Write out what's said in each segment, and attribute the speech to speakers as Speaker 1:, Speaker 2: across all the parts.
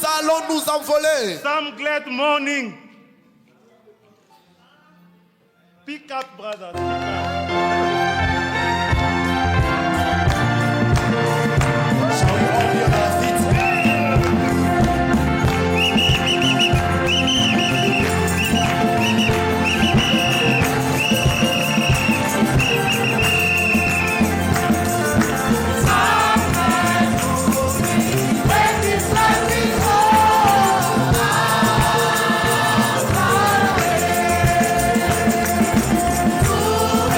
Speaker 1: allons nous envoler.
Speaker 2: Some glad morning. Pick up, brothers. Pick up.
Speaker 1: Shall we all be on our feet?
Speaker 3: Ooh.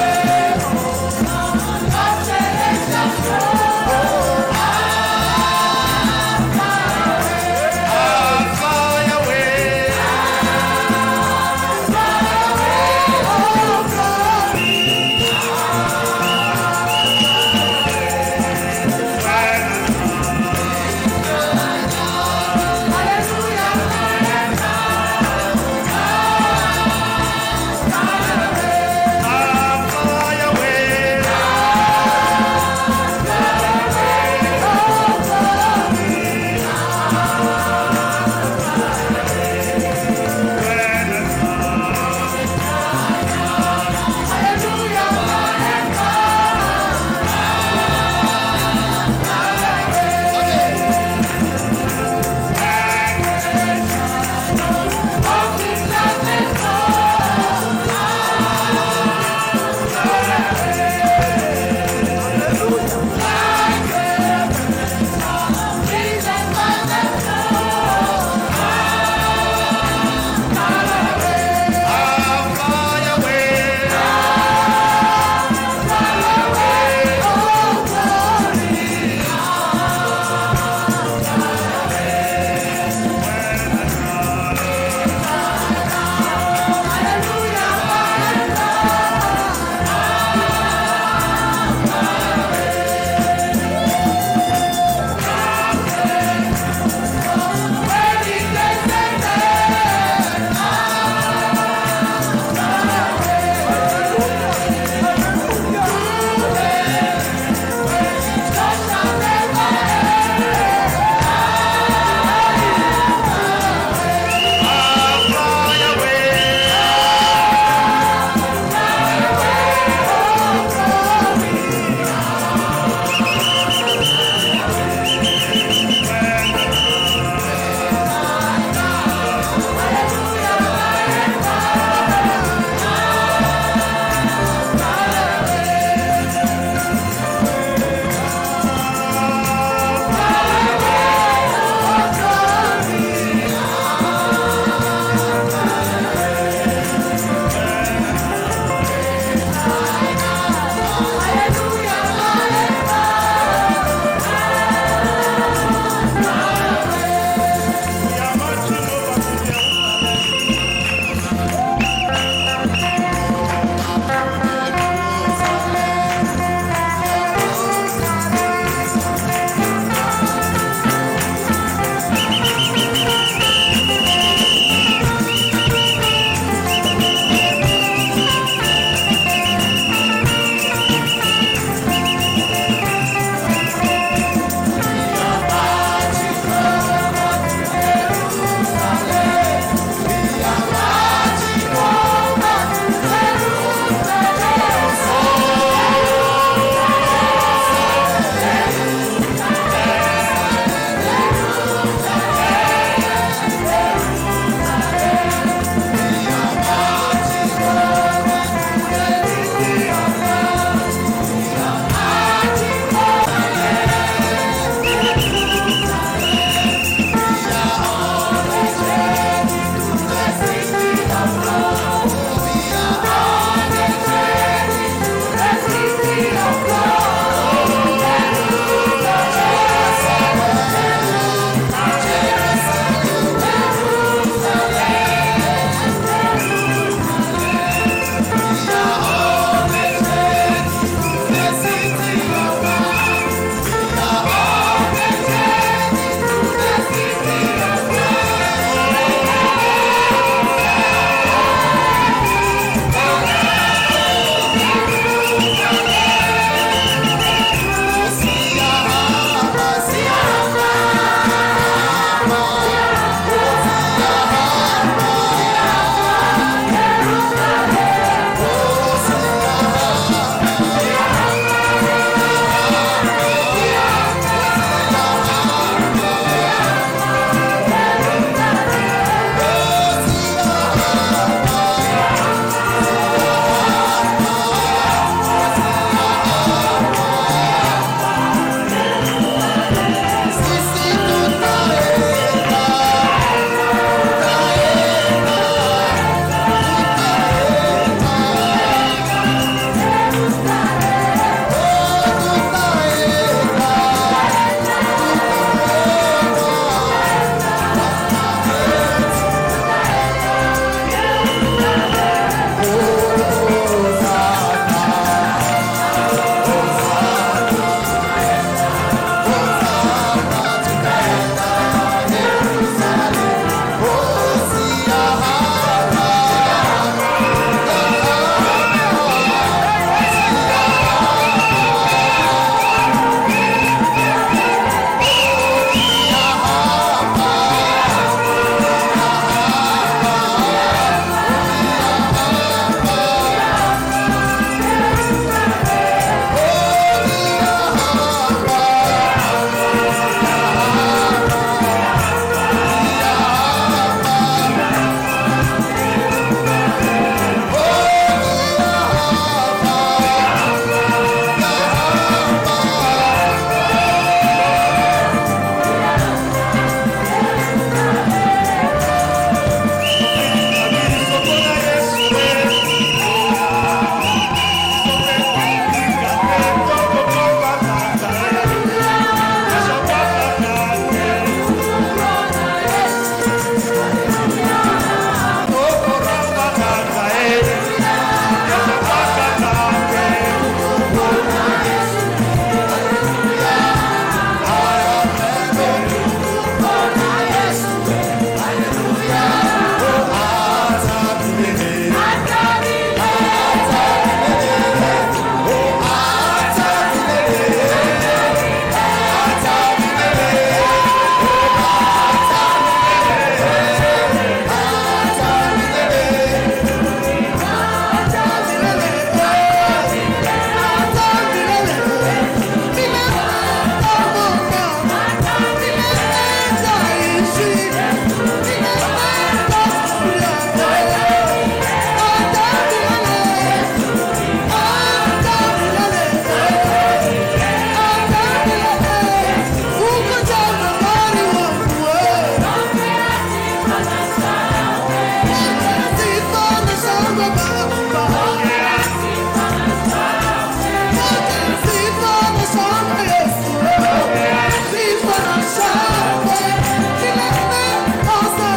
Speaker 3: Awesome.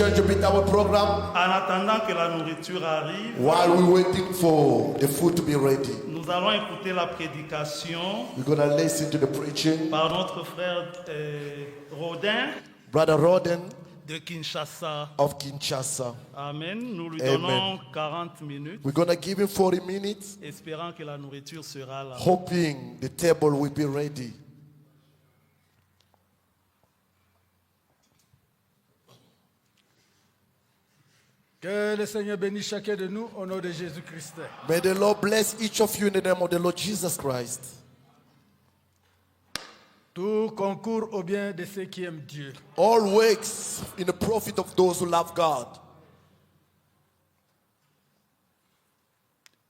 Speaker 1: change a bit our program
Speaker 2: En attendant que la nourriture arrive,
Speaker 1: while we're waiting for the food to be ready.
Speaker 2: nous allons écouter la prédication
Speaker 1: We're going to listen to the preaching.
Speaker 2: par notre frère Rodin
Speaker 1: Brother Roden
Speaker 2: de Kinshasa.
Speaker 1: of Kinshasa.
Speaker 2: Amen. Nous lui
Speaker 1: Amen.
Speaker 2: donnons 40 minutes,
Speaker 1: We're going to give him 40 minutes,
Speaker 2: espérant que la nourriture sera là.
Speaker 1: hoping the table will be ready.
Speaker 3: Que le Seigneur bénisse chacun de nous au nom de Jésus-Christ.
Speaker 1: May the Lord bless each of you in the name of the Lord Jesus Christ.
Speaker 3: Tout concourt au bien de ceux qui aiment Dieu.
Speaker 1: All works in the profit of those who love God.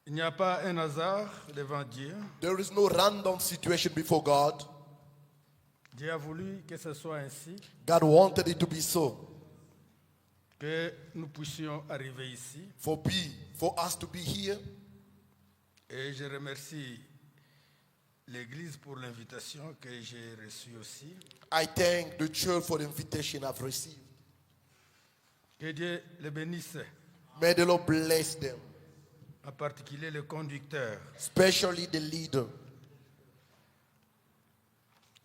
Speaker 3: Il n'y a pas un hasard devant Dieu.
Speaker 1: There is no random situation before God.
Speaker 3: Dieu a voulu que ce soit ainsi,
Speaker 1: God wanted it to be so.
Speaker 3: que nous puissions arriver ici.
Speaker 1: For us to be here.
Speaker 3: Et je remercie l'Église pour l'invitation que j'ai reçue aussi.
Speaker 1: I thank the church for the invitation I've received.
Speaker 3: Que Dieu les bénisse,
Speaker 1: May the Lord bless them,
Speaker 3: en particulier le conducteur.
Speaker 1: especially the leader.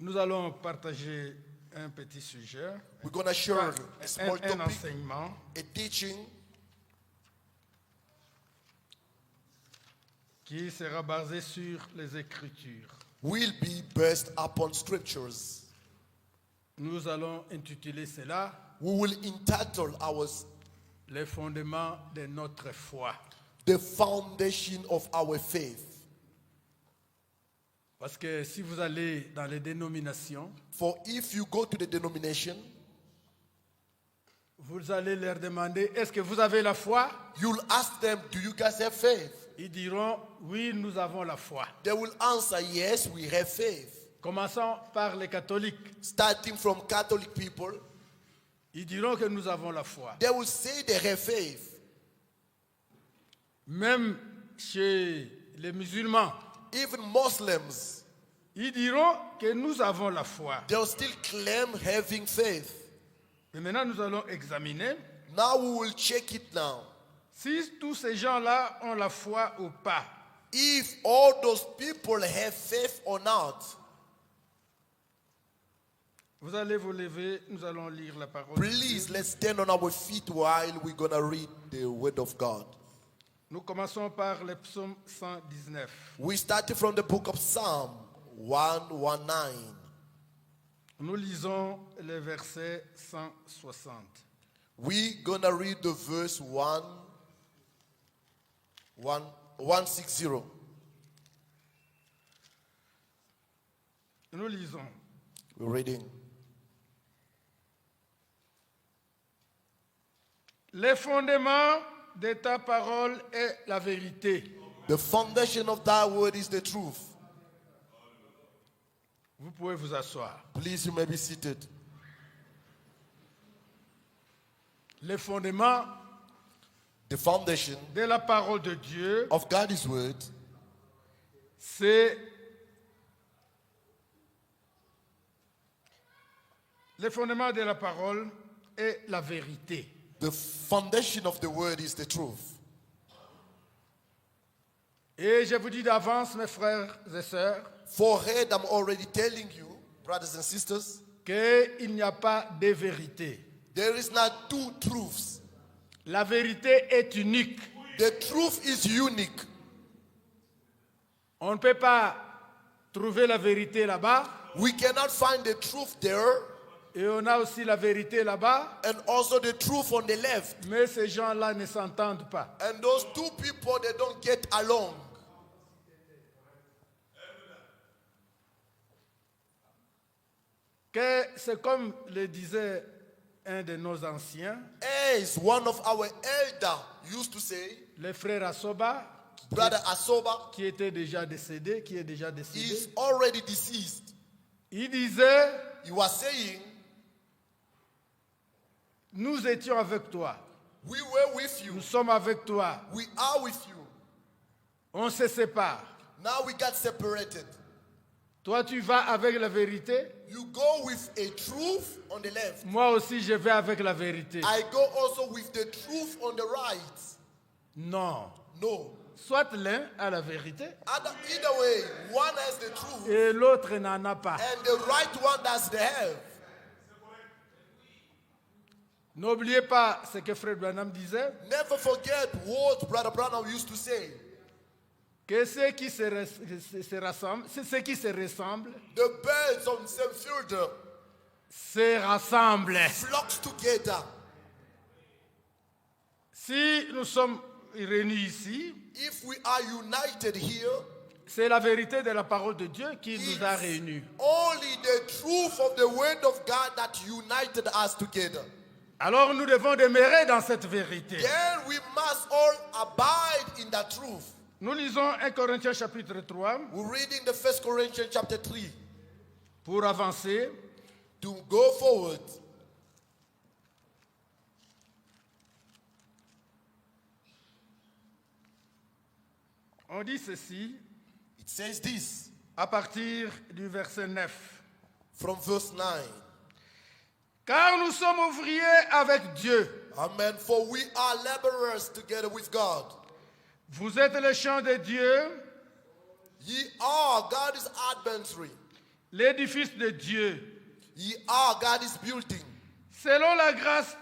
Speaker 3: Nous allons partager un petit sujet,
Speaker 1: We're going to share a small
Speaker 3: un
Speaker 1: topic,
Speaker 3: enseignement
Speaker 1: a teaching
Speaker 3: qui sera basé sur les Écritures.
Speaker 1: will be based upon scriptures.
Speaker 3: Nous allons intituler cela
Speaker 1: We will entitle ours
Speaker 3: les fondements de notre foi.
Speaker 1: The Foundation of Our Faith.
Speaker 3: Parce que si vous allez dans les dénominations,
Speaker 1: For if you go to the denomination,
Speaker 3: vous allez leur demander, est-ce que vous avez la foi?
Speaker 1: you'll ask them, do you guys have faith?
Speaker 3: Ils diront, oui, nous avons la foi.
Speaker 1: They will answer, yes, we have faith.
Speaker 3: Commençons par les catholiques.
Speaker 1: Starting from Catholic people,
Speaker 3: Ils diront que nous avons la foi.
Speaker 1: they will say they have faith.
Speaker 3: Même chez les musulmans,
Speaker 1: Even Muslims,
Speaker 3: ils diront que nous avons la foi.
Speaker 1: they'll still claim having faith.
Speaker 3: Mais maintenant, nous allons examiner
Speaker 1: Now we will check it now.
Speaker 3: si tous ces gens-là ont la foi ou pas.
Speaker 1: If all those people have faith or not.
Speaker 3: Vous allez vous lever, nous allons lire la parole.
Speaker 1: Please, let's stand on our feet while we're going to read the word of God.
Speaker 3: Nous commençons par le psaume 119.
Speaker 1: We started from the book of Psalm 119.
Speaker 3: Nous lisons le verset 160.
Speaker 1: We're going to read the verse 160.
Speaker 3: Nous lisons.
Speaker 1: We're reading.
Speaker 3: Les fondements de ta parole est la vérité.
Speaker 1: The foundation of thy word is the truth.
Speaker 3: Vous pouvez vous asseoir.
Speaker 1: Please, you may be seated.
Speaker 3: Les fondements
Speaker 1: The foundation
Speaker 3: de la parole de Dieu,
Speaker 1: of God's word
Speaker 3: c'est les fondements de la parole est la vérité.
Speaker 1: The foundation of the word is the truth.
Speaker 3: Et je vous dis d'avance, mes frères et sœurs,
Speaker 1: Forehead, I'm already telling you, brothers and sisters,
Speaker 3: qu'il n'y a pas de vérité.
Speaker 1: there is not two truths.
Speaker 3: La vérité est unique.
Speaker 1: The truth is unique.
Speaker 3: On ne peut pas trouver la vérité là-bas
Speaker 1: We cannot find the truth there
Speaker 3: et on a aussi la vérité là-bas,
Speaker 1: and also the truth on the left.
Speaker 3: mais ces gens-là ne s'entendent pas.
Speaker 1: And those two people, they don't get along.
Speaker 3: Que c'est comme le disait un de nos anciens,
Speaker 1: As one of our elder used to say,
Speaker 3: le frère Asoba,
Speaker 1: Brother Asoba
Speaker 3: qui était déjà décédé, qui est déjà
Speaker 1: is
Speaker 3: décédé,
Speaker 1: already deceased.
Speaker 3: il disait,
Speaker 1: He was saying,
Speaker 3: nous étions avec toi,
Speaker 1: we were with you.
Speaker 3: nous sommes avec toi,
Speaker 1: We are with you.
Speaker 3: on se sépare.
Speaker 1: Now we got separated.
Speaker 3: Toi, tu vas avec la vérité.
Speaker 1: You go with a truth on the left.
Speaker 3: Moi aussi, je vais avec la vérité.
Speaker 1: I go also with the truth on the right.
Speaker 3: Non.
Speaker 1: No.
Speaker 3: Soit l'un a la vérité
Speaker 1: Either way, one has the truth
Speaker 3: et l'autre n'en a pas.
Speaker 1: and the right one does the have.
Speaker 3: N'oubliez pas ce que Frère Branham disait,
Speaker 1: Never forget what Brother Branham used to say.
Speaker 3: que ceux qui se rassemblent, ceux qui se ressemblent,
Speaker 1: The birds on the same field
Speaker 3: se rassemblent.
Speaker 1: flocks together.
Speaker 3: Si nous sommes réunis ici,
Speaker 1: If we are united here,
Speaker 3: c'est la vérité de la parole de Dieu qui nous a réunis.
Speaker 1: only the truth of the word of God that united us together.
Speaker 3: Alors nous devons demeurer dans cette vérité.
Speaker 1: Then we must all abide in that truth.
Speaker 3: Nous lisons 1 Corinthiens chapitre 3
Speaker 1: We're reading the 1 Corinthians chapter 3
Speaker 3: pour avancer.
Speaker 1: to go forward.
Speaker 3: On dit ceci
Speaker 1: It says this
Speaker 3: à partir du verset 9.
Speaker 1: from verse 9.
Speaker 3: Car nous sommes ouvriers avec Dieu.
Speaker 1: Amen. For we are laborers together with God.
Speaker 3: Vous êtes le champ de Dieu,
Speaker 1: Ye are God's adversary.
Speaker 3: l'édifice de Dieu.
Speaker 1: Ye are God's building.
Speaker 3: Selon la grâce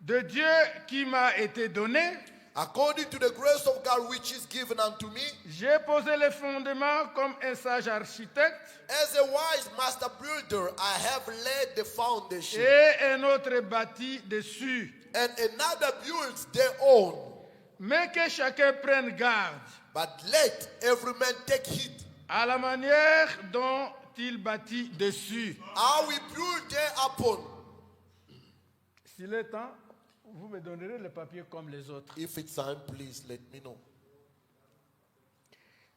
Speaker 3: de Dieu qui m'a été donnée,
Speaker 1: According to the grace of God which is given unto me,
Speaker 3: j'ai posé les fondements comme un sage architecte
Speaker 1: as a wise master builder, I have laid the foundation,
Speaker 3: et un autre bâti dessus.
Speaker 1: and another builds their own.
Speaker 3: Mais que chacun prenne garde
Speaker 1: But let every man take heed
Speaker 3: à la manière dont il bâtit dessus.
Speaker 1: how we build thereupon.
Speaker 3: S'il est temps, vous me donnerez le papier comme les autres.
Speaker 1: If it's time, please let me know.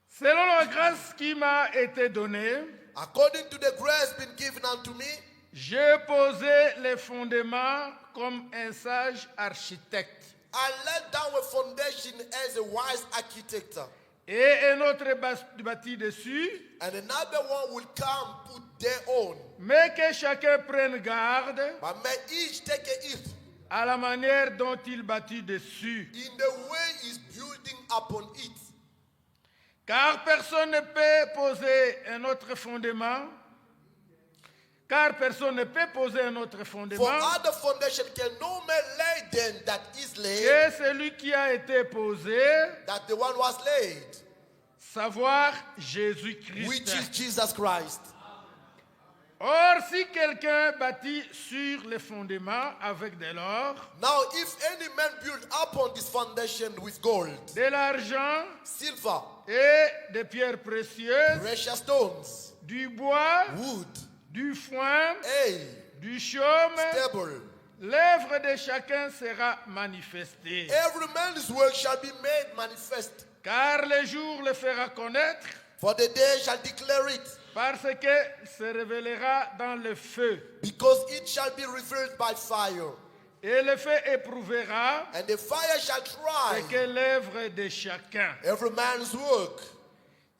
Speaker 3: Selon la grâce qui m'a été donnée,
Speaker 1: According to the grace been given unto me,
Speaker 3: j'ai posé les fondements comme un sage architecte.
Speaker 1: I laid down a foundation as a wise architect,
Speaker 3: Et un autre bâti dessus,
Speaker 1: and another one will come put their own.
Speaker 3: mais que chacun prenne garde
Speaker 1: But may each take a heed
Speaker 3: à la manière dont il bâtit dessus.
Speaker 1: in the way he's building upon it.
Speaker 3: Car personne ne peut poser un autre fondement. Car personne ne peut poser un autre
Speaker 1: For
Speaker 3: fondement
Speaker 1: other foundation can no man lay than that is laid,
Speaker 3: que celui qui a été posé,
Speaker 1: that the one was laid,
Speaker 3: savoir
Speaker 1: which
Speaker 3: Jésus-Christ.
Speaker 1: is Jesus Christ.
Speaker 3: Or, si quelqu'un bâtit sur les fondements avec de l'or,
Speaker 1: Now, if any man build upon this foundation with gold,
Speaker 3: de l'argent
Speaker 1: silver,
Speaker 3: et des pierres précieuses,
Speaker 1: precious stones,
Speaker 3: du bois,
Speaker 1: wood,
Speaker 3: du foin,
Speaker 1: hay,
Speaker 3: du chaume,
Speaker 1: stubble,
Speaker 3: l'œuvre de chacun sera manifestée.
Speaker 1: every man's work shall be made manifest,
Speaker 3: Car le jour le fera connaître,
Speaker 1: for the day shall declare it,
Speaker 3: parce que se révélera dans le feu.
Speaker 1: because it shall be revealed by fire,
Speaker 3: Et le feu éprouvera
Speaker 1: and the fire shall
Speaker 3: ce
Speaker 1: try
Speaker 3: que l'œuvre de chacun.
Speaker 1: every man's work.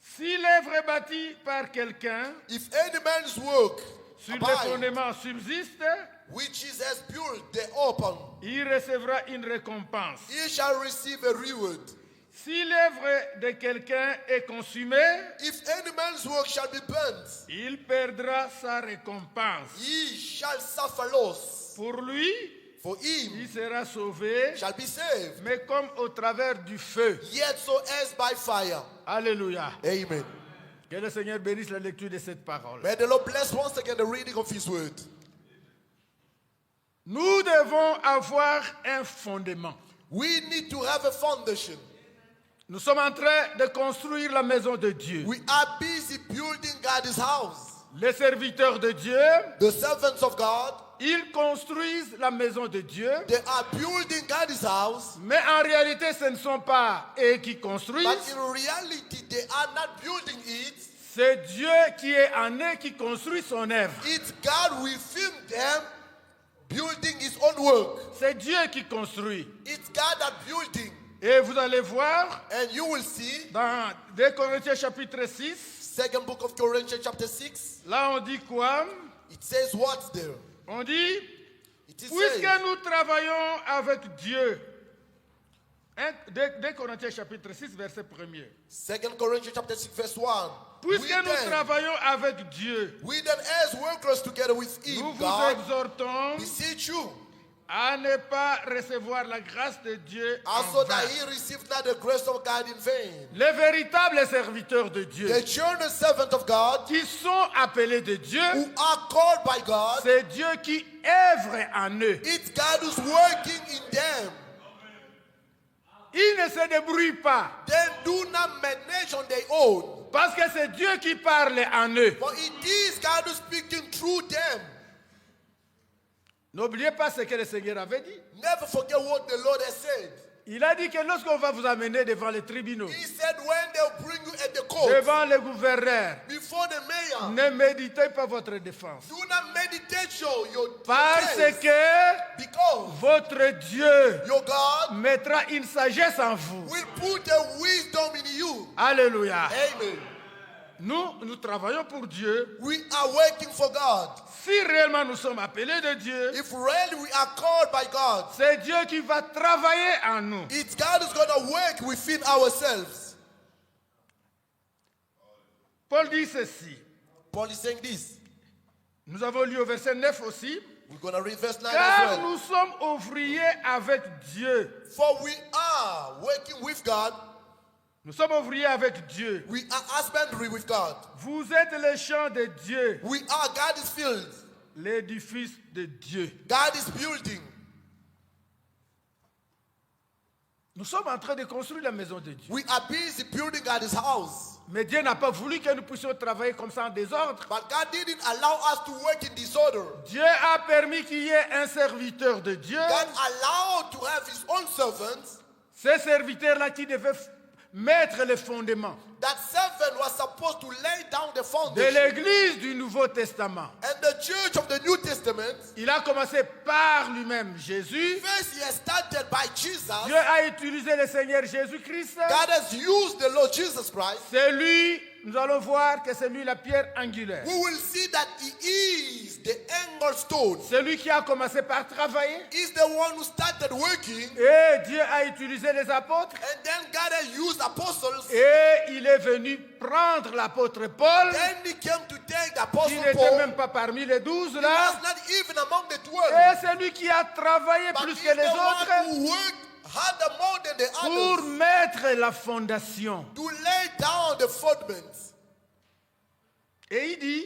Speaker 3: Si l'œuvre est bâtie par quelqu'un,
Speaker 1: If any man's work
Speaker 3: sur les
Speaker 1: abide,
Speaker 3: fondements subsiste,
Speaker 1: which is as built the open,
Speaker 3: il recevra une récompense.
Speaker 1: he shall receive a reward.
Speaker 3: Si l'œuvre de quelqu'un est consumée,
Speaker 1: If any man's work shall be burnt,
Speaker 3: il perdra sa récompense.
Speaker 1: he shall suffer loss.
Speaker 3: Pour lui,
Speaker 1: For
Speaker 3: il
Speaker 1: him
Speaker 3: sera sauvé,
Speaker 1: shall be saved,
Speaker 3: mais comme au travers du feu.
Speaker 1: yet so as by fire.
Speaker 3: Alléluia.
Speaker 1: Amen.
Speaker 3: Que le Seigneur bénisse la lecture de cette parole.
Speaker 1: May the Lord bless once again the reading of his word.
Speaker 3: Nous devons avoir un fondement.
Speaker 1: We need to have a foundation.
Speaker 3: Nous sommes en train de construire la maison de Dieu.
Speaker 1: We are busy building God's house.
Speaker 3: Les serviteurs de Dieu,
Speaker 1: The servants of God,
Speaker 3: ils construisent la maison de Dieu,
Speaker 1: they are building God's house,
Speaker 3: mais en réalité, ce ne sont pas eux qui
Speaker 1: but
Speaker 3: construisent.
Speaker 1: in reality, they are not building it.
Speaker 3: C'est Dieu qui est en eux qui construit son œuvre.
Speaker 1: It's God within them building his own work.
Speaker 3: C'est Dieu qui construit.
Speaker 1: It's God that building.
Speaker 3: Et vous allez voir
Speaker 1: And you will see
Speaker 3: dans 2 Corinthiens chapitre 6,
Speaker 1: Second book of Corinthians chapter 6.
Speaker 3: Là, on dit quoi?
Speaker 1: It says what there?
Speaker 3: On dit,
Speaker 1: It is
Speaker 3: puisque
Speaker 1: says,
Speaker 3: nous travaillons avec Dieu. 2 Corinthiens chapitre 6, verset 1er.
Speaker 1: 2 Corinthians chapter 6 verse 1.
Speaker 3: Puisque nous travaillons avec Dieu,
Speaker 1: we then as workers together with him,
Speaker 3: nous vous
Speaker 1: God,
Speaker 3: exhortons
Speaker 1: beseech you,
Speaker 3: à ne pas recevoir la grâce de Dieu en
Speaker 1: also
Speaker 3: vain.
Speaker 1: that he received not the grace of God in vain.
Speaker 3: Les véritables serviteurs de Dieu,
Speaker 1: The genuine servant of God,
Speaker 3: qui sont appelés de Dieu,
Speaker 1: who are called by God,
Speaker 3: c'est Dieu qui œuvre en eux.
Speaker 1: it's God who's working in them.
Speaker 3: Ils ne se débrouillent pas,
Speaker 1: They do not manage on their own,
Speaker 3: parce que c'est Dieu qui parle en eux.
Speaker 1: but it is God who's speaking through them.
Speaker 3: N'oubliez pas ce que le Seigneur avait dit.
Speaker 1: Never forget what the Lord has said.
Speaker 3: Il a dit que lorsqu'on va vous amener devant les tribunaux,
Speaker 1: He said when they'll bring you at the court,
Speaker 3: devant les gouverneurs,
Speaker 1: before the mayor,
Speaker 3: ne méditez pas votre défense.
Speaker 1: do not meditate your
Speaker 3: Parce
Speaker 1: defense,
Speaker 3: que
Speaker 1: because
Speaker 3: votre Dieu
Speaker 1: your God
Speaker 3: mettra une sagesse en vous.
Speaker 1: will put a wisdom in you.
Speaker 3: Alléluia.
Speaker 1: Amen.
Speaker 3: Nous travaillons pour Dieu.
Speaker 1: We are working for God.
Speaker 3: Si réellement nous sommes appelés de Dieu,
Speaker 1: If really we are called by God,
Speaker 3: c'est Dieu qui va travailler en nous.
Speaker 1: it's God who's going to work within ourselves.
Speaker 3: Paul dit ceci.
Speaker 1: Paul is saying this.
Speaker 3: Nous avons lu au verset 9 aussi.
Speaker 1: We're going to read verse 9
Speaker 3: Car
Speaker 1: as well.
Speaker 3: nous sommes ouvriers avec Dieu.
Speaker 1: For we are working with God.
Speaker 3: Nous sommes ouvriers avec Dieu.
Speaker 1: We are husbandry with God.
Speaker 3: Vous êtes les champs de Dieu,
Speaker 1: We are God's field.
Speaker 3: l'édifice de Dieu.
Speaker 1: God is building.
Speaker 3: Nous sommes en train de construire la maison de Dieu.
Speaker 1: We are busy building God's house.
Speaker 3: Mais Dieu n'a pas voulu que nous puissions travailler comme ça en désordre.
Speaker 1: But God didn't allow us to work in disorder.
Speaker 3: Dieu a permis qu'il y ait un serviteur de Dieu.
Speaker 1: God allowed to have his own servants.
Speaker 3: Ce serviteur-là qui devait mettre les fondements
Speaker 1: That servant was supposed to lay down the
Speaker 3: de
Speaker 1: foundation.
Speaker 3: l'église du Nouveau Testament.
Speaker 1: And the church of the New Testament,
Speaker 3: Il a commencé par lui-même, Jésus.
Speaker 1: first he has started by Jesus.
Speaker 3: Dieu a utilisé le Seigneur Jésus-Christ.
Speaker 1: God has used the Lord Jesus Christ.
Speaker 3: C'est lui, nous allons voir que c'est lui la pierre angulaire.
Speaker 1: We will see that he is the angle stone.
Speaker 3: C'est lui qui a commencé par travailler.
Speaker 1: He's the one who started working.
Speaker 3: Et Dieu a utilisé les apôtres.
Speaker 1: And then God has used apostles.
Speaker 3: Et il est venu prendre l'apôtre Paul,
Speaker 1: Then he came to take the
Speaker 3: qui
Speaker 1: apostle
Speaker 3: n'était
Speaker 1: Paul.
Speaker 3: même pas parmi les 12
Speaker 1: He
Speaker 3: là.
Speaker 1: was not even among the 12.
Speaker 3: Et c'est lui qui a travaillé
Speaker 1: But
Speaker 3: plus
Speaker 1: he's
Speaker 3: que les
Speaker 1: the one
Speaker 3: autres
Speaker 1: who worked harder more than the
Speaker 3: pour
Speaker 1: others
Speaker 3: mettre la fondation.
Speaker 1: to lay down the fundaments.
Speaker 3: Et il dit,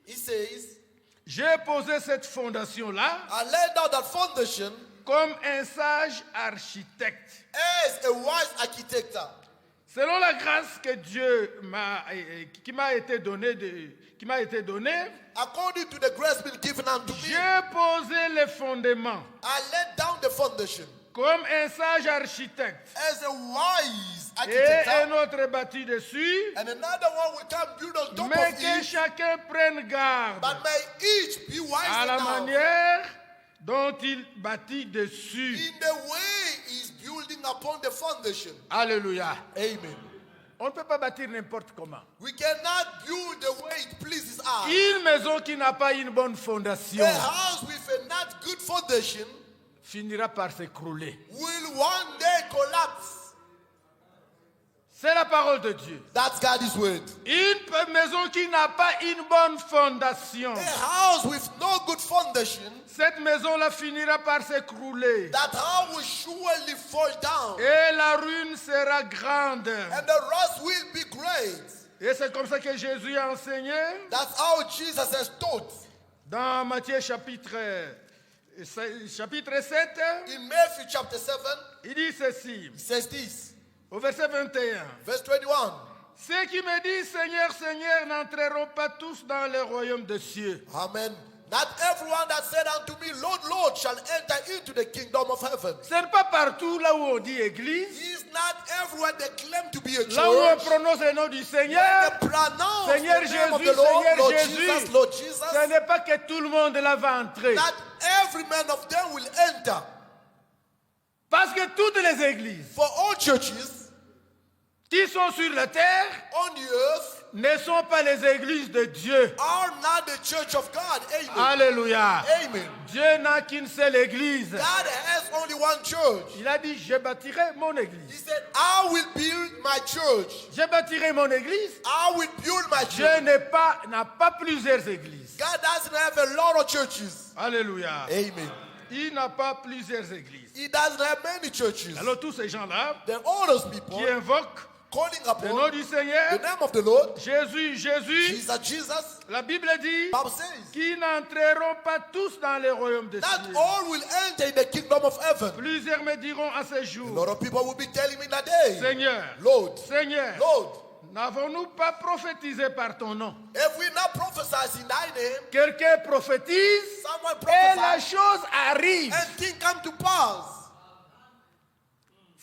Speaker 1: He says,
Speaker 3: j'ai posé cette fondation-là
Speaker 1: I laid down that foundation
Speaker 3: comme un sage architecte.
Speaker 1: as a wise architect.
Speaker 3: Selon la grâce que Dieu qui m'a été donnée,
Speaker 1: According to the grace been given unto me,
Speaker 3: j'ai posé les fondements
Speaker 1: I laid down the foundation
Speaker 3: comme un sage architecte.
Speaker 1: as a wise
Speaker 3: Et un
Speaker 1: architect.
Speaker 3: autre bâti dessus.
Speaker 1: And another one will come build on top
Speaker 3: Mais
Speaker 1: of
Speaker 3: que
Speaker 1: it.
Speaker 3: chacun prenne garde
Speaker 1: But may each be wise
Speaker 3: à la
Speaker 1: enough
Speaker 3: manière dont il bâtit dessus.
Speaker 1: in the way he's building upon the foundation.
Speaker 3: Alléluia.
Speaker 1: Amen.
Speaker 3: On ne peut pas bâtir n'importe comment.
Speaker 1: We cannot build the way it pleases us.
Speaker 3: Une maison qui n'a pas une bonne fondation
Speaker 1: A house with a not good foundation
Speaker 3: finira par s'écrouler.
Speaker 1: will one day collapse.
Speaker 3: C'est la parole de Dieu.
Speaker 1: That's God's word.
Speaker 3: Une maison qui n'a pas une bonne fondation,
Speaker 1: A house with no good foundation,
Speaker 3: cette maison-là finira par s'écrouler.
Speaker 1: that house will surely fall down.
Speaker 3: Et la ruine sera grande.
Speaker 1: And the rust will be great.
Speaker 3: Et c'est comme ça que Jésus a enseigné
Speaker 1: That's how Jesus has taught.
Speaker 3: dans Matthieu chapitre 7.
Speaker 1: In Matthew chapter 7,
Speaker 3: Il dit ceci,
Speaker 1: he says this,
Speaker 3: au verset 21.
Speaker 1: verse 21.
Speaker 3: Ceux qui me disent Seigneur, Seigneur n'entreront pas tous dans le royaume des cieux.
Speaker 1: Amen. Not everyone that said unto me, Lord, Lord, shall enter into the kingdom of heaven.
Speaker 3: Ce n'est pas partout là où on dit église,
Speaker 1: He is not everyone that claim to be a
Speaker 3: là où on
Speaker 1: church.
Speaker 3: prononce le nom du Seigneur.
Speaker 1: They pronounce
Speaker 3: Seigneur
Speaker 1: the name of
Speaker 3: Jésus,
Speaker 1: the Lord,
Speaker 3: Seigneur
Speaker 1: Lord
Speaker 3: Jésus.
Speaker 1: Jesus, Lord Jesus.
Speaker 3: Ce n'est pas que tout le monde là va entrer.
Speaker 1: Not every man of them will enter.
Speaker 3: Parce que toutes les églises
Speaker 1: For all churches
Speaker 3: qui sont sur la terre
Speaker 1: on the earth
Speaker 3: ne sont pas les églises de Dieu.
Speaker 1: are not the church of God. Amen.
Speaker 3: Alléluia.
Speaker 1: Amen.
Speaker 3: Dieu n'a qu'une seule église.
Speaker 1: God has only one church.
Speaker 3: Il a dit, je bâtirai mon
Speaker 1: He
Speaker 3: église.
Speaker 1: said, I will build my church.
Speaker 3: Je bâtirai mon église.
Speaker 1: I will build my
Speaker 3: Dieu
Speaker 1: church.
Speaker 3: n'a pas plusieurs églises.
Speaker 1: God doesn't have a lot of churches.
Speaker 3: Alléluia.
Speaker 1: Amen.
Speaker 3: Il n'a pas plusieurs églises.
Speaker 1: He doesn't have many churches.
Speaker 3: Alors tous ces gens-là
Speaker 1: Then all those people
Speaker 3: qui invoquent
Speaker 1: calling
Speaker 3: le nom
Speaker 1: upon
Speaker 3: du
Speaker 1: the
Speaker 3: Seigneur,
Speaker 1: name of the Lord,
Speaker 3: Jésus,
Speaker 1: Jesus,
Speaker 3: la Bible dit
Speaker 1: Bible says,
Speaker 3: qu'ils n'entreront pas tous dans le royaume des
Speaker 1: not
Speaker 3: cieux.
Speaker 1: all will enter in the kingdom of heaven.
Speaker 3: Plusieurs me diront à ce
Speaker 1: A
Speaker 3: jour,
Speaker 1: lot of people will be telling me that day,
Speaker 3: Seigneur,
Speaker 1: Lord,
Speaker 3: Seigneur,
Speaker 1: Lord,
Speaker 3: n'avons-nous pas prophétisé par ton nom?
Speaker 1: if we not prophesy in thy name,
Speaker 3: Quelqu'un prophétise
Speaker 1: someone
Speaker 3: et la
Speaker 1: prophesy
Speaker 3: chose arrive.
Speaker 1: and thing come to pass.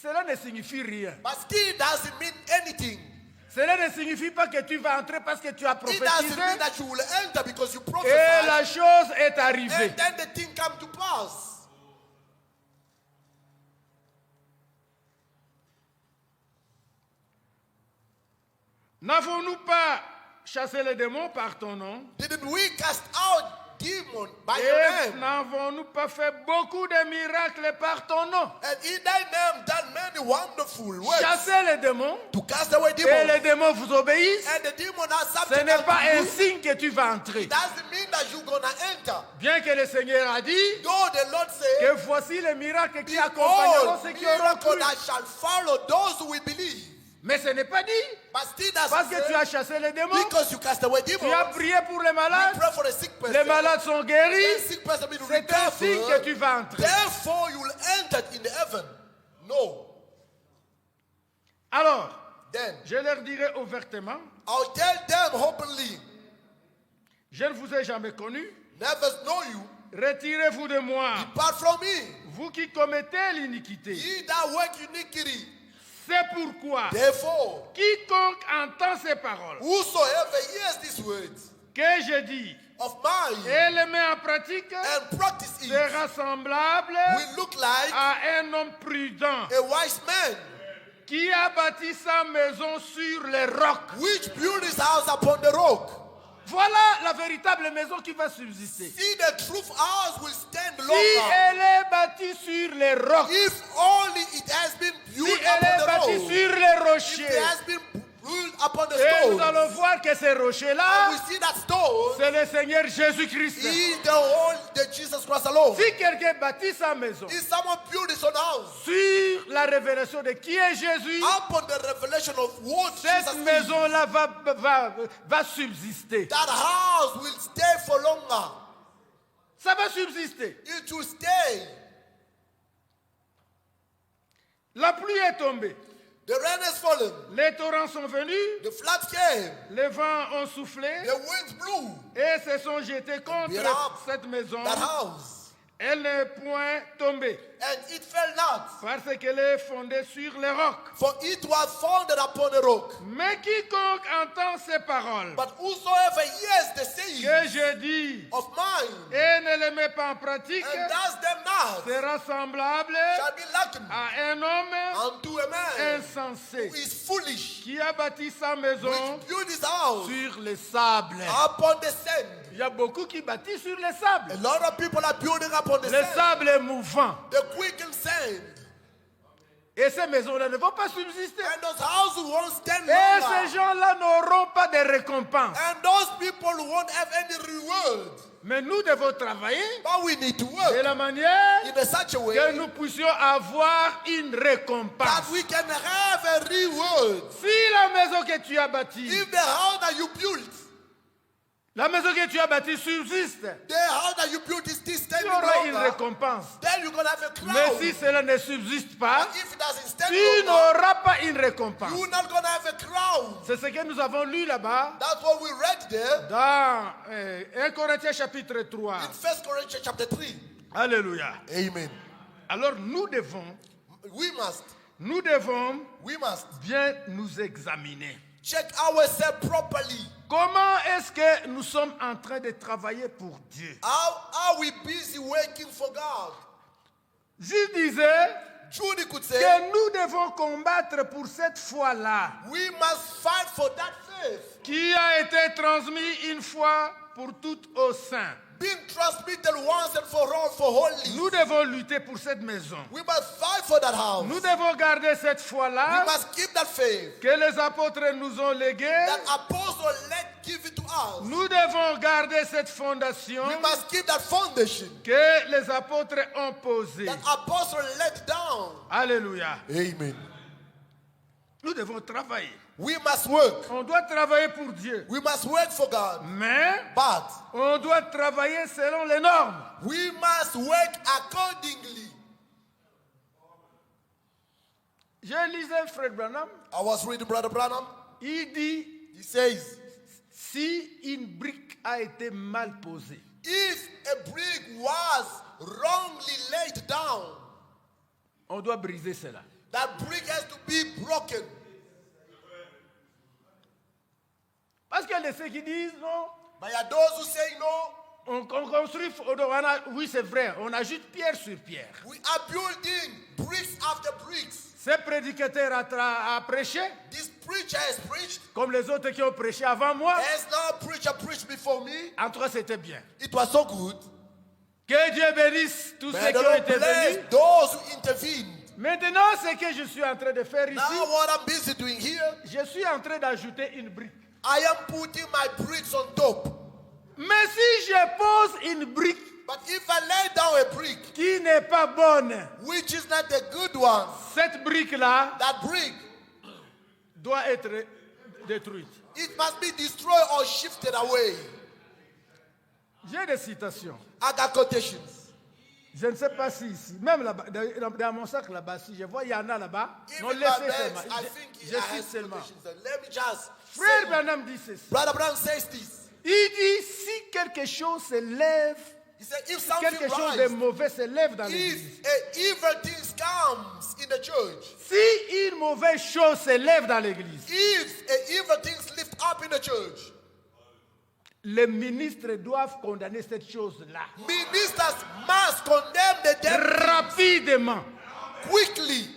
Speaker 3: Cela ne signifie rien.
Speaker 1: But still doesn't mean anything.
Speaker 3: Cela ne signifie pas que tu vas entrer parce que tu as
Speaker 1: It doesn't
Speaker 3: prophétisé
Speaker 1: mean that you will enter because you
Speaker 3: et
Speaker 1: prophesy
Speaker 3: la chose est arrivée.
Speaker 1: and then the thing come to pass.
Speaker 3: N'avons-nous pas chassé les démons par ton nom?
Speaker 1: Didn't we cast out demon by your
Speaker 3: Et
Speaker 1: name?
Speaker 3: n'avons-nous pas fait beaucoup de miracles par ton nom?
Speaker 1: And in thy name done many wonderful works
Speaker 3: Chassez les démons
Speaker 1: to cast away
Speaker 3: et
Speaker 1: demons.
Speaker 3: les démons vous obéissent.
Speaker 1: And the demon are
Speaker 3: Ce
Speaker 1: subject
Speaker 3: n'est pas un
Speaker 1: unto you.
Speaker 3: signe que tu vas entrer.
Speaker 1: It doesn't mean that you're gonna enter.
Speaker 3: Bien que le Seigneur a dit
Speaker 1: Though the Lord said,
Speaker 3: que voici les miracles qui accompagneront
Speaker 1: behold,
Speaker 3: ceux qui auront
Speaker 1: miracle
Speaker 3: cru.
Speaker 1: that shall follow those who will believe.
Speaker 3: Mais ce n'est pas dit
Speaker 1: But still doesn't
Speaker 3: parce que tu
Speaker 1: say,
Speaker 3: as chassé les démons.
Speaker 1: because you cast away
Speaker 3: Tu as
Speaker 1: demons,
Speaker 3: prié pour les
Speaker 1: you
Speaker 3: malades.
Speaker 1: pray for the sick person.
Speaker 3: Les malades sont
Speaker 1: The
Speaker 3: guéris.
Speaker 1: sick person will
Speaker 3: C'est un signe que
Speaker 1: recover.
Speaker 3: tu vas entrer.
Speaker 1: Therefore, you will enter in the heaven. No.
Speaker 3: Alors,
Speaker 1: Then
Speaker 3: je leur dirai ouvertement,
Speaker 1: I'll tell them openly,
Speaker 3: je ne vous ai jamais connu.
Speaker 1: never know you.
Speaker 3: Retirez-vous de moi,
Speaker 1: Depart from me.
Speaker 3: vous qui commettez l'iniquité.
Speaker 1: Ye that work iniquity.
Speaker 3: C'est pourquoi
Speaker 1: Therefore,
Speaker 3: quiconque entend ces paroles
Speaker 1: whosoever hears these words
Speaker 3: que je dis
Speaker 1: of mine
Speaker 3: et les met en pratique
Speaker 1: and practice it
Speaker 3: sera semblable
Speaker 1: will look like
Speaker 3: à un homme prudent
Speaker 1: a wise man
Speaker 3: qui a bâti sa maison sur les rocs.
Speaker 1: which built his house upon the rock.
Speaker 3: Voilà la véritable maison qui va subsister.
Speaker 1: See, the truth house will stand
Speaker 3: Si
Speaker 1: longer
Speaker 3: elle est bâtie sur les rocs,
Speaker 1: if only it has been
Speaker 3: si
Speaker 1: built
Speaker 3: elle est
Speaker 1: upon the
Speaker 3: bâtie
Speaker 1: rock.
Speaker 3: sur les
Speaker 1: If
Speaker 3: rochers,
Speaker 1: it has been built upon the
Speaker 3: et nous
Speaker 1: stone,
Speaker 3: allons voir que ces
Speaker 1: we
Speaker 3: rochers-là,
Speaker 1: see that stone
Speaker 3: c'est le Seigneur Jésus-Christ.
Speaker 1: is the Jesus Christ alone.
Speaker 3: Si quelqu'un bâtit sa maison
Speaker 1: If someone built his own house
Speaker 3: sur la révélation de qui est Jésus,
Speaker 1: upon the revelation of what
Speaker 3: cette
Speaker 1: Jesus is,
Speaker 3: maison-là va subsister.
Speaker 1: that house will stay for longer.
Speaker 3: Ça va subsister.
Speaker 1: It will stay.
Speaker 3: La pluie est tombée.
Speaker 1: The rain has fallen.
Speaker 3: Les torrents sont venus.
Speaker 1: The floods came.
Speaker 3: Les vents ont soufflé.
Speaker 1: The winds blew.
Speaker 3: Et se sont jetés contre
Speaker 1: Beat up
Speaker 3: cette maison.
Speaker 1: that house.
Speaker 3: Elle n'est point tombée.
Speaker 1: And it fell not,
Speaker 3: Parce qu'elle est fondée sur les rocs.
Speaker 1: for it was founded upon a rock.
Speaker 3: Mais quiconque entend ces paroles
Speaker 1: But whosoever hears the saying
Speaker 3: que je dis
Speaker 1: of mine
Speaker 3: et ne les met pas en pratique
Speaker 1: and does them not
Speaker 3: sera semblable
Speaker 1: shall be likened
Speaker 3: à un homme
Speaker 1: unto a man
Speaker 3: insensé
Speaker 1: who is foolish,
Speaker 3: qui a bâti sa maison
Speaker 1: which built his house
Speaker 3: sur le sable.
Speaker 1: upon the sand.
Speaker 3: Il y a beaucoup qui bâtissent sur le sable.
Speaker 1: A lot of people are building upon the
Speaker 3: Le
Speaker 1: sand,
Speaker 3: sable est mouvant.
Speaker 1: the quickened sand.
Speaker 3: Et ces maisons-là ne vont pas subsister.
Speaker 1: And those houses won't stand
Speaker 3: Et ces
Speaker 1: longer.
Speaker 3: gens-là n'auront pas de récompense.
Speaker 1: And those people won't have any reward.
Speaker 3: Mais nous devons travailler
Speaker 1: But we need to
Speaker 3: de
Speaker 1: work
Speaker 3: la manière
Speaker 1: in a such a way
Speaker 3: que nous puissions avoir une
Speaker 1: that
Speaker 3: récompense.
Speaker 1: we can have a reward.
Speaker 3: Si la maison que tu as bâtie,
Speaker 1: If the house that you built,
Speaker 3: la maison que tu as bâtie subsiste,
Speaker 1: the house that you built is still
Speaker 3: tu
Speaker 1: standing
Speaker 3: auras une
Speaker 1: longer,
Speaker 3: récompense.
Speaker 1: then you're going to have a crown.
Speaker 3: Mais si cela ne subsiste pas,
Speaker 1: But if it doesn't stand
Speaker 3: tu
Speaker 1: longer,
Speaker 3: n'auras pas une récompense.
Speaker 1: you're not going to have a crown.
Speaker 3: C'est ce que nous avons lu là-bas
Speaker 1: That's what we read there
Speaker 3: dans 1 Corinthiens chapitre 3.
Speaker 1: in 1 Corinthians chapter 3.
Speaker 3: Alléluia.
Speaker 1: Amen.
Speaker 3: Alors nous devons
Speaker 1: We must
Speaker 3: bien nous examiner.
Speaker 1: check ourselves properly.
Speaker 3: Comment est-ce que nous sommes en train de travailler pour Dieu?
Speaker 1: How are we busy working for God?
Speaker 3: Je disais,
Speaker 1: Judy could say,
Speaker 3: que nous devons combattre pour cette foi-là,
Speaker 1: we must fight for that faith
Speaker 3: qui a été transmise une fois pour toutes aux saints.
Speaker 1: being transmitted once and for all for holy.
Speaker 3: Nous devons lutter pour cette maison.
Speaker 1: We must fight for that house.
Speaker 3: Nous devons garder cette
Speaker 1: We
Speaker 3: foi-là
Speaker 1: must keep that faith
Speaker 3: que les apôtres nous ont léguée.
Speaker 1: that apostle let give it to us.
Speaker 3: Nous devons garder cette fondation
Speaker 1: We must keep that foundation
Speaker 3: que les apôtres ont posée.
Speaker 1: that apostle let down.
Speaker 3: Alléluia.
Speaker 1: Amen.
Speaker 3: Nous devons travailler.
Speaker 1: We must work.
Speaker 3: On doit travailler pour Dieu.
Speaker 1: We must work for God.
Speaker 3: Mais
Speaker 1: But
Speaker 3: on doit travailler selon les normes.
Speaker 1: we must work accordingly.
Speaker 3: Je lisais Fred Branham.
Speaker 1: I was reading Brother Branham.
Speaker 3: Il dit,
Speaker 1: He says,
Speaker 3: si une brique a été mal posée,
Speaker 1: if a brick was wrongly laid down,
Speaker 3: on doit briser cela.
Speaker 1: that brick has to be broken.
Speaker 3: Parce qu'il y a ceux qui disent, non,
Speaker 1: But there are those who say no,
Speaker 3: on construit, oui c'est vrai, on ajoute pierre sur pierre.
Speaker 1: we are building bricks after bricks.
Speaker 3: Ce prédicateur a prêché,
Speaker 1: This preacher has preached,
Speaker 3: comme les autres qui ont prêché avant moi.
Speaker 1: as no preacher preached before me.
Speaker 3: En tout cas, c'était bien.
Speaker 1: It was so good.
Speaker 3: Que Dieu bénisse tous ceux
Speaker 1: May
Speaker 3: qui
Speaker 1: the
Speaker 3: ont
Speaker 1: Lord
Speaker 3: été
Speaker 1: bless
Speaker 3: venus.
Speaker 1: those who intervened.
Speaker 3: Maintenant, ce que je suis en train de faire
Speaker 1: Now
Speaker 3: ici,
Speaker 1: what I'm busy doing here,
Speaker 3: je suis en train d'ajouter une brique.
Speaker 1: I am putting my bricks on top.
Speaker 3: Mais si je pose une brique
Speaker 1: But if I lay down a brick,
Speaker 3: qui n'est pas bonne,
Speaker 1: which is not the good one,
Speaker 3: cette brique-là
Speaker 1: that brick,
Speaker 3: doit être détruite.
Speaker 1: it must be destroyed or shifted away.
Speaker 3: J'ai des citations.
Speaker 1: I got quotations.
Speaker 3: Je ne sais pas si ici, même là-bas, dans mon sac là-bas, si je vois, il y en a là-bas. Non,
Speaker 1: Even my
Speaker 3: laissez
Speaker 1: bags,
Speaker 3: seulement.
Speaker 1: I think
Speaker 3: Je
Speaker 1: I
Speaker 3: cite
Speaker 1: have
Speaker 3: seulement.
Speaker 1: quotations. Let me just
Speaker 3: Frère
Speaker 1: say,
Speaker 3: Branham dit ceci.
Speaker 1: Brother Brown says this.
Speaker 3: Il dit, si quelque chose se lève,
Speaker 1: He said, if something
Speaker 3: quelque chose de
Speaker 1: rise,
Speaker 3: mauvais se lève dans l'église.
Speaker 1: if a evil thing comes in the church,
Speaker 3: Si une mauvaise chose se lève dans l'église,
Speaker 1: if a evil thing lift up in the church,
Speaker 3: les ministres doivent condamner cette chose-là.
Speaker 1: ministers must condemn the devil
Speaker 3: Rapidement.
Speaker 1: quickly.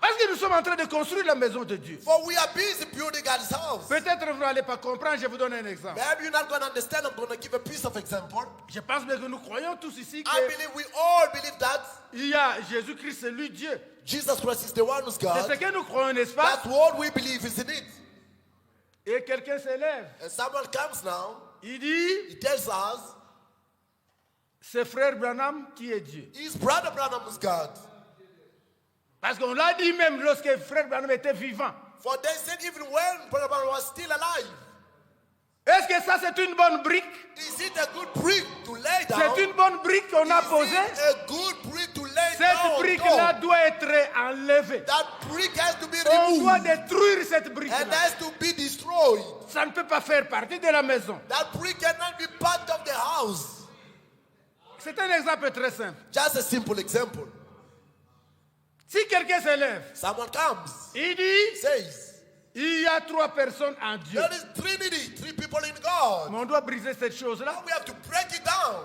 Speaker 3: Parce que nous sommes en train de construire la maison de Dieu.
Speaker 1: For we are busy building God's house.
Speaker 3: Peut-être vous n'allez pas comprendre, je vous donne un exemple.
Speaker 1: Maybe you're not going to understand. I'm going to give a piece of example.
Speaker 3: Je pense bien que nous croyons tous ici
Speaker 1: I
Speaker 3: qu'il
Speaker 1: believe we all believe that
Speaker 3: y a Jésus-Christ, c'est lui Dieu.
Speaker 1: Jesus Christ is the one who's
Speaker 3: C'est ce
Speaker 1: God.
Speaker 3: que nous croyons, n'est-ce pas?
Speaker 1: That's what we believe, isn't it?
Speaker 3: Et quelqu'un s'élève.
Speaker 1: And someone comes now,
Speaker 3: Il dit,
Speaker 1: he tells us,
Speaker 3: c'est frère Branham qui est Dieu.
Speaker 1: his brother Branham is God.
Speaker 3: Parce qu'on l'a dit même lorsque frère Branham était vivant.
Speaker 1: For they said even when Brother Branham was still alive,
Speaker 3: Est-ce que ça c'est une bonne brique?
Speaker 1: is it a good brick to lay down?
Speaker 3: C'est une bonne brique qu'on a
Speaker 1: Is
Speaker 3: posée?
Speaker 1: it a good brick to lay
Speaker 3: Cette
Speaker 1: down?
Speaker 3: brique-là
Speaker 1: No.
Speaker 3: doit être enlevée.
Speaker 1: That brick has to be
Speaker 3: On doit
Speaker 1: removed
Speaker 3: détruire cette
Speaker 1: and
Speaker 3: brique-là.
Speaker 1: has to be destroyed.
Speaker 3: Ça ne peut pas faire partie de la maison.
Speaker 1: That brick cannot be part of the house.
Speaker 3: C'est un exemple très simple.
Speaker 1: Just a simple example.
Speaker 3: Si quelqu'un s'élève,
Speaker 1: Someone comes,
Speaker 3: il dit,
Speaker 1: says,
Speaker 3: il y a 3 personnes en Dieu.
Speaker 1: there is Trinity, 3 people in God.
Speaker 3: Mais on doit briser cette chose-là.
Speaker 1: Now we have to break it down.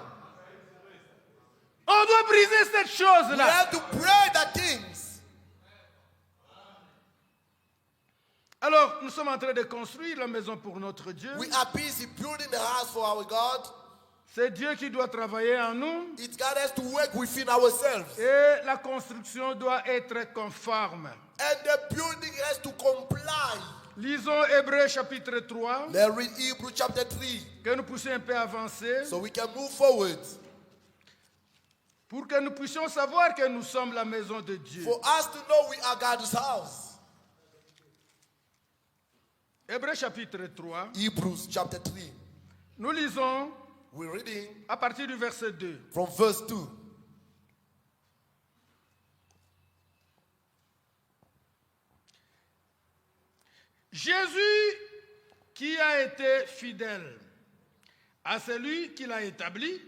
Speaker 3: On doit briser cette
Speaker 1: We
Speaker 3: chose-là.
Speaker 1: have to pray the things.
Speaker 3: Alors, nous sommes en train de construire la maison pour notre Dieu.
Speaker 1: We are busy building the house for our God.
Speaker 3: C'est Dieu qui doit travailler en nous.
Speaker 1: It's God has to work within ourselves.
Speaker 3: Et la construction doit être conforme.
Speaker 1: And the building has to comply.
Speaker 3: Lisons Hébreux chapitre 3,
Speaker 1: Let's read Hebrews chapter 3
Speaker 3: que nous puissions un peu avancer,
Speaker 1: so we can move forward.
Speaker 3: pour que nous puissions savoir que nous sommes la maison de Dieu.
Speaker 1: For us to know we are God's house.
Speaker 3: Hébreux chapitre 3,
Speaker 1: Hebrews chapter 3.
Speaker 3: nous lisons
Speaker 1: We're reading
Speaker 3: à partir du verset 2.
Speaker 1: from verse 2.
Speaker 3: Jésus qui a été fidèle à celui qui l'a établi,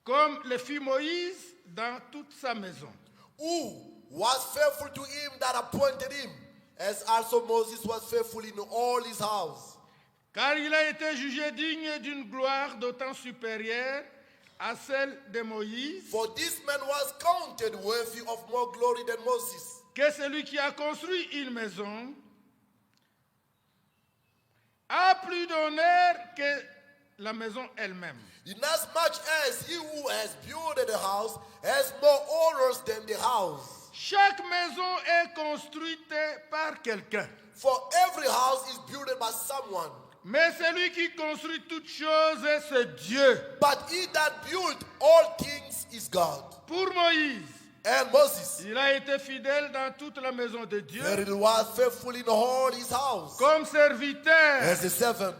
Speaker 3: comme le fit Moïse dans toute sa maison.
Speaker 1: Who was faithful to him that appointed him, as also Moses was faithful in all his house.
Speaker 3: Car il a été jugé digne d'une gloire d'autant supérieure à celle de Moïse
Speaker 1: For this man was counted worthy of more glory than Moses.
Speaker 3: que celui qui a construit une maison a plus d'honneur que la maison elle-même.
Speaker 1: Inasmuch as he who has built the house has more honors than the house.
Speaker 3: Chaque maison est construite par quelqu'un.
Speaker 1: For every house is built by someone.
Speaker 3: Mais celui qui construit toutes choses, c'est Dieu.
Speaker 1: But he that built all things is God.
Speaker 3: Pour Moïse,
Speaker 1: And Moses,
Speaker 3: il a été fidèle dans toute la maison de Dieu
Speaker 1: very was faithful in all his house.
Speaker 3: comme serviteur
Speaker 1: As a servant.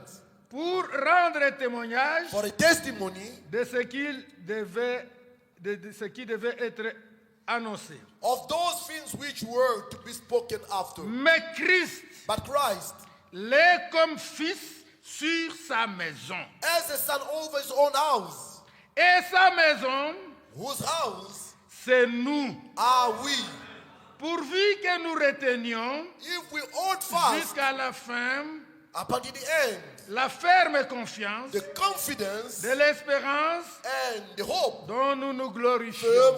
Speaker 3: pour rendre témoignage
Speaker 1: For a testimony
Speaker 3: de ce qu'il devait, de ce qui devait être annoncé.
Speaker 1: of those things which were to be spoken after.
Speaker 3: Mais Christ
Speaker 1: But Christ,
Speaker 3: l'est comme fils sur sa maison.
Speaker 1: as a son over his own house,
Speaker 3: Et sa maison,
Speaker 1: whose house
Speaker 3: c'est nous.
Speaker 1: are we?
Speaker 3: Pourvu que nous retenions
Speaker 1: If we hold fast
Speaker 3: jusqu'à la fin
Speaker 1: up until the end,
Speaker 3: la ferme confiance
Speaker 1: the confidence
Speaker 3: de l'espérance
Speaker 1: and the hope
Speaker 3: dont nous nous glorifions.
Speaker 1: firm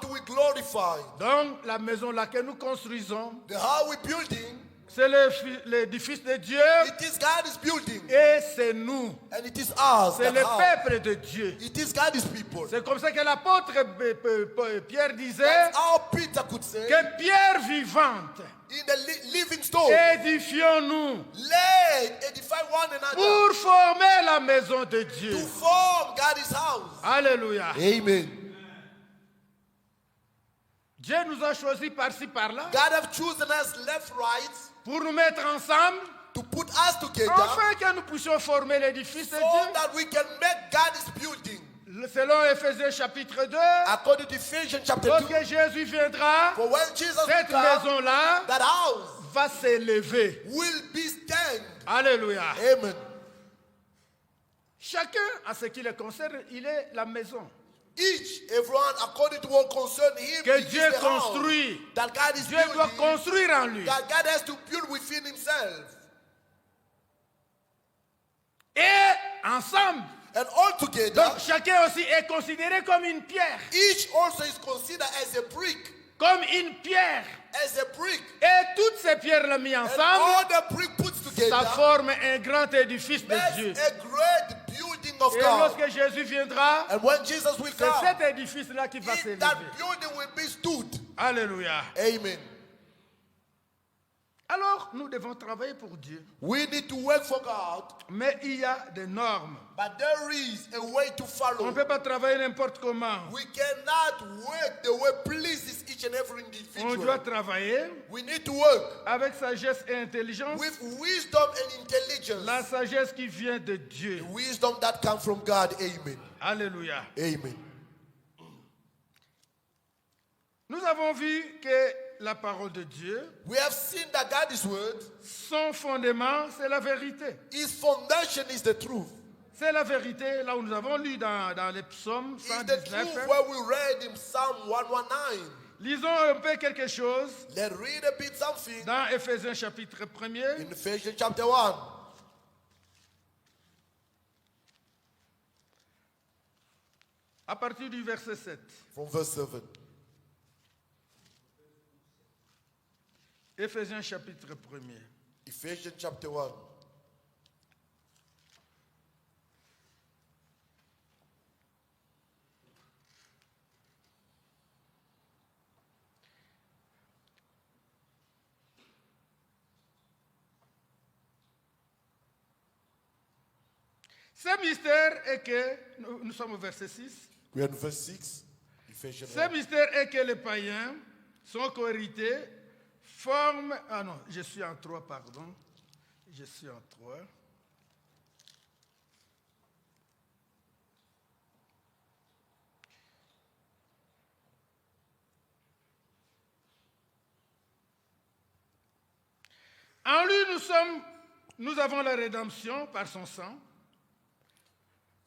Speaker 1: and we glorify.
Speaker 3: Donc la maison là que nous construisons,
Speaker 1: The house we're building,
Speaker 3: c'est l'édifice de Dieu
Speaker 1: it is God's building,
Speaker 3: et c'est nous.
Speaker 1: and it is ours.
Speaker 3: C'est
Speaker 1: that
Speaker 3: le
Speaker 1: house.
Speaker 3: peuple de Dieu.
Speaker 1: It is God's people.
Speaker 3: C'est comme ça que l'apôtre Pierre disait
Speaker 1: That's how Peter could say,
Speaker 3: que pierre vivante,
Speaker 1: in the living stone,
Speaker 3: édifions-nous
Speaker 1: let edify one another
Speaker 3: pour former la maison de Dieu.
Speaker 1: to form God's house.
Speaker 3: Alléluia.
Speaker 1: Amen.
Speaker 3: Dieu nous a choisis par-ci par-là
Speaker 1: God have chosen us left, right,
Speaker 3: pour nous mettre ensemble
Speaker 1: to put us together
Speaker 3: afin que nous puissions former l'édifice de
Speaker 1: so
Speaker 3: Dieu.
Speaker 1: that we can make God's building.
Speaker 3: Selon Éphésiens chapitre 2,
Speaker 1: According to Ephesians chapter 2,
Speaker 3: lorsque Jésus viendra,
Speaker 1: for when Jesus will
Speaker 3: cette
Speaker 1: come,
Speaker 3: maison-là
Speaker 1: that house
Speaker 3: va s'élever.
Speaker 1: will be stand.
Speaker 3: Alléluia.
Speaker 1: Amen.
Speaker 3: Chacun, à ce qui le concerne, il est la maison
Speaker 1: Each, everyone, according to what concern him,
Speaker 3: que
Speaker 1: it is
Speaker 3: Dieu
Speaker 1: the house
Speaker 3: construit.
Speaker 1: that God is
Speaker 3: Dieu doit
Speaker 1: building,
Speaker 3: construire en lui.
Speaker 1: that God has to build within himself.
Speaker 3: Et ensemble,
Speaker 1: And all together,
Speaker 3: donc chacun aussi est considéré comme une pierre.
Speaker 1: each also is considered as a brick.
Speaker 3: Comme une pierre.
Speaker 1: As a brick.
Speaker 3: Et toutes ces pierres-là mises
Speaker 1: And
Speaker 3: ensemble,
Speaker 1: all the brick put
Speaker 3: ça
Speaker 1: together
Speaker 3: forme un grand édifice de
Speaker 1: makes
Speaker 3: Dieu.
Speaker 1: a great building of
Speaker 3: Et
Speaker 1: God.
Speaker 3: lorsque Jésus viendra,
Speaker 1: And when Jesus will
Speaker 3: c'est
Speaker 1: come,
Speaker 3: cet édifice-là qui va s'élever.
Speaker 1: that building will be stood.
Speaker 3: Alléluia.
Speaker 1: Amen.
Speaker 3: Alors, nous devons travailler pour Dieu.
Speaker 1: We need to work for God,
Speaker 3: Mais il y a des normes.
Speaker 1: but there is a way to
Speaker 3: On ne
Speaker 1: follow.
Speaker 3: peut pas travailler n'importe comment.
Speaker 1: We cannot work the way pleases each and every
Speaker 3: On doit
Speaker 1: individual.
Speaker 3: travailler
Speaker 1: We need to work
Speaker 3: avec sagesse et intelligence.
Speaker 1: with wisdom and intelligence.
Speaker 3: La sagesse qui vient de Dieu.
Speaker 1: The wisdom that comes from God. Amen.
Speaker 3: Alléluia.
Speaker 1: Amen.
Speaker 3: Nous avons vu que la parole de Dieu,
Speaker 1: We have seen that God's word,
Speaker 3: son fondement, c'est la vérité.
Speaker 1: his foundation is the truth.
Speaker 3: C'est la vérité, là où nous avons lu dans les psaumes
Speaker 1: It's the
Speaker 3: 119.
Speaker 1: truth where we read in Psalm 119.
Speaker 3: Lisons un peu quelque chose
Speaker 1: Let's read a bit something
Speaker 3: dans Éphésiens chapitre 1er.
Speaker 1: in Ephesians chapter 1.
Speaker 3: À partir du verset 7.
Speaker 1: From verse 7.
Speaker 3: Éphésiens chapitre 1er.
Speaker 1: Ephesians chapter 1.
Speaker 3: Ce mystère est que, nous sommes au verset 6,
Speaker 1: We are in verse 6. Ephesians
Speaker 3: ce
Speaker 1: 1.
Speaker 3: mystère est que les païens sont cohérités, forment... Ah non, je suis en 3, pardon. Je suis en 3. En lui, nous avons la rédemption par son sang,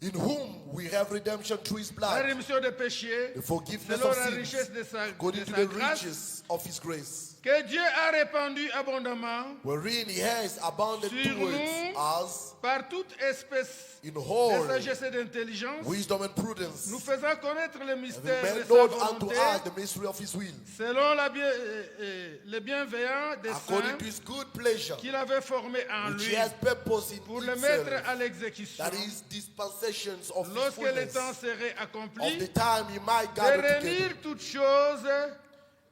Speaker 1: In whom we have redemption through his
Speaker 3: la
Speaker 1: blood,
Speaker 3: rémission des péchés,
Speaker 1: the forgiveness
Speaker 3: selon
Speaker 1: of
Speaker 3: la
Speaker 1: sins,
Speaker 3: richesse de sa
Speaker 1: according to
Speaker 3: grâce,
Speaker 1: the riches of his grace,
Speaker 3: que Dieu a répandu abondamment
Speaker 1: wherein He has abounded
Speaker 3: sur
Speaker 1: towards
Speaker 3: nous
Speaker 1: us
Speaker 3: par toute espèce
Speaker 1: in
Speaker 3: de
Speaker 1: whole
Speaker 3: sagesse et d'intelligence,
Speaker 1: wisdom and prudence,
Speaker 3: nous faisant connaître le
Speaker 1: having
Speaker 3: mystère de
Speaker 1: made
Speaker 3: sa
Speaker 1: known unto
Speaker 3: volonté,
Speaker 1: us the mystery of His will,
Speaker 3: selon le bienveillant
Speaker 1: according
Speaker 3: dessein
Speaker 1: to His good pleasure,
Speaker 3: qu'il avait formé en
Speaker 1: which
Speaker 3: lui
Speaker 1: He has purposed in
Speaker 3: pour le mettre
Speaker 1: Himself,
Speaker 3: à l'exécution,
Speaker 1: that is dispensations of His
Speaker 3: lorsque le
Speaker 1: fullness,
Speaker 3: temps serait
Speaker 1: of
Speaker 3: accompli,
Speaker 1: the time He might
Speaker 3: de
Speaker 1: gather together,
Speaker 3: réunir toutes choses,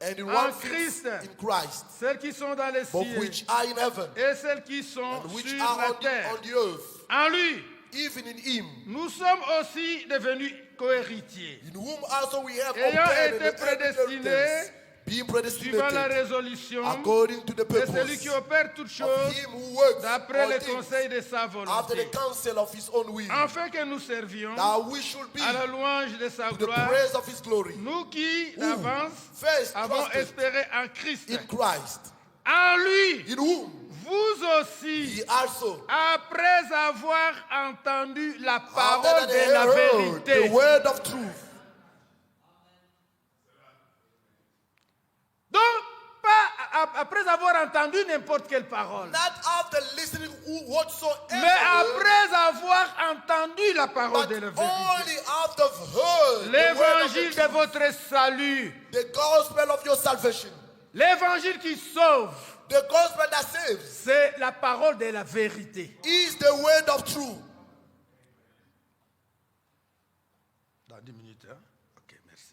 Speaker 1: and in
Speaker 3: en
Speaker 1: one thing
Speaker 3: Christ,
Speaker 1: in Christ,
Speaker 3: celles qui sont dans les
Speaker 1: both
Speaker 3: cieux
Speaker 1: which are in heaven
Speaker 3: et celles qui sont
Speaker 1: and which
Speaker 3: sur
Speaker 1: are
Speaker 3: la
Speaker 1: on
Speaker 3: terre.
Speaker 1: the earth,
Speaker 3: En lui,
Speaker 1: even in Him,
Speaker 3: nous sommes aussi devenus cohéritiers,
Speaker 1: in whom also we have
Speaker 3: ayant
Speaker 1: obtained
Speaker 3: été
Speaker 1: an
Speaker 3: prédestinés
Speaker 1: inheritance, being
Speaker 3: suivant la
Speaker 1: predestinated
Speaker 3: résolution
Speaker 1: according to the
Speaker 3: de celui
Speaker 1: purpose
Speaker 3: qui opère toutes
Speaker 1: of
Speaker 3: choses
Speaker 1: Him who works
Speaker 3: d'après
Speaker 1: all
Speaker 3: le
Speaker 1: things
Speaker 3: conseil de sa
Speaker 1: after
Speaker 3: volonté,
Speaker 1: the counsel of His own will,
Speaker 3: afin que nous servions
Speaker 1: that we should be
Speaker 3: à la louange de sa
Speaker 1: to the
Speaker 3: gloire,
Speaker 1: praise of His glory,
Speaker 3: nous qui,
Speaker 1: who
Speaker 3: d'avance,
Speaker 1: first
Speaker 3: avons
Speaker 1: trusted
Speaker 3: espéré en Christ.
Speaker 1: in Christ,
Speaker 3: En lui,
Speaker 1: in whom
Speaker 3: vous aussi,
Speaker 1: He also,
Speaker 3: après avoir entendu la
Speaker 1: after
Speaker 3: parole
Speaker 1: that they
Speaker 3: de la
Speaker 1: heard
Speaker 3: vérité,
Speaker 1: the word of truth,
Speaker 3: donc pas après avoir entendu n'importe quelle parole,
Speaker 1: not after listening whatsoever,
Speaker 3: mais après avoir entendu la parole
Speaker 1: but
Speaker 3: de la vérité.
Speaker 1: only after heard the word of
Speaker 3: L'évangile
Speaker 1: the
Speaker 3: de
Speaker 1: truth,
Speaker 3: votre salut,
Speaker 1: the gospel of your salvation,
Speaker 3: l'évangile qui sauve,
Speaker 1: the gospel that saves,
Speaker 3: c'est la parole de la vérité.
Speaker 1: is the word of truth.
Speaker 3: Dans 10 minutes, hein? Ok, merci.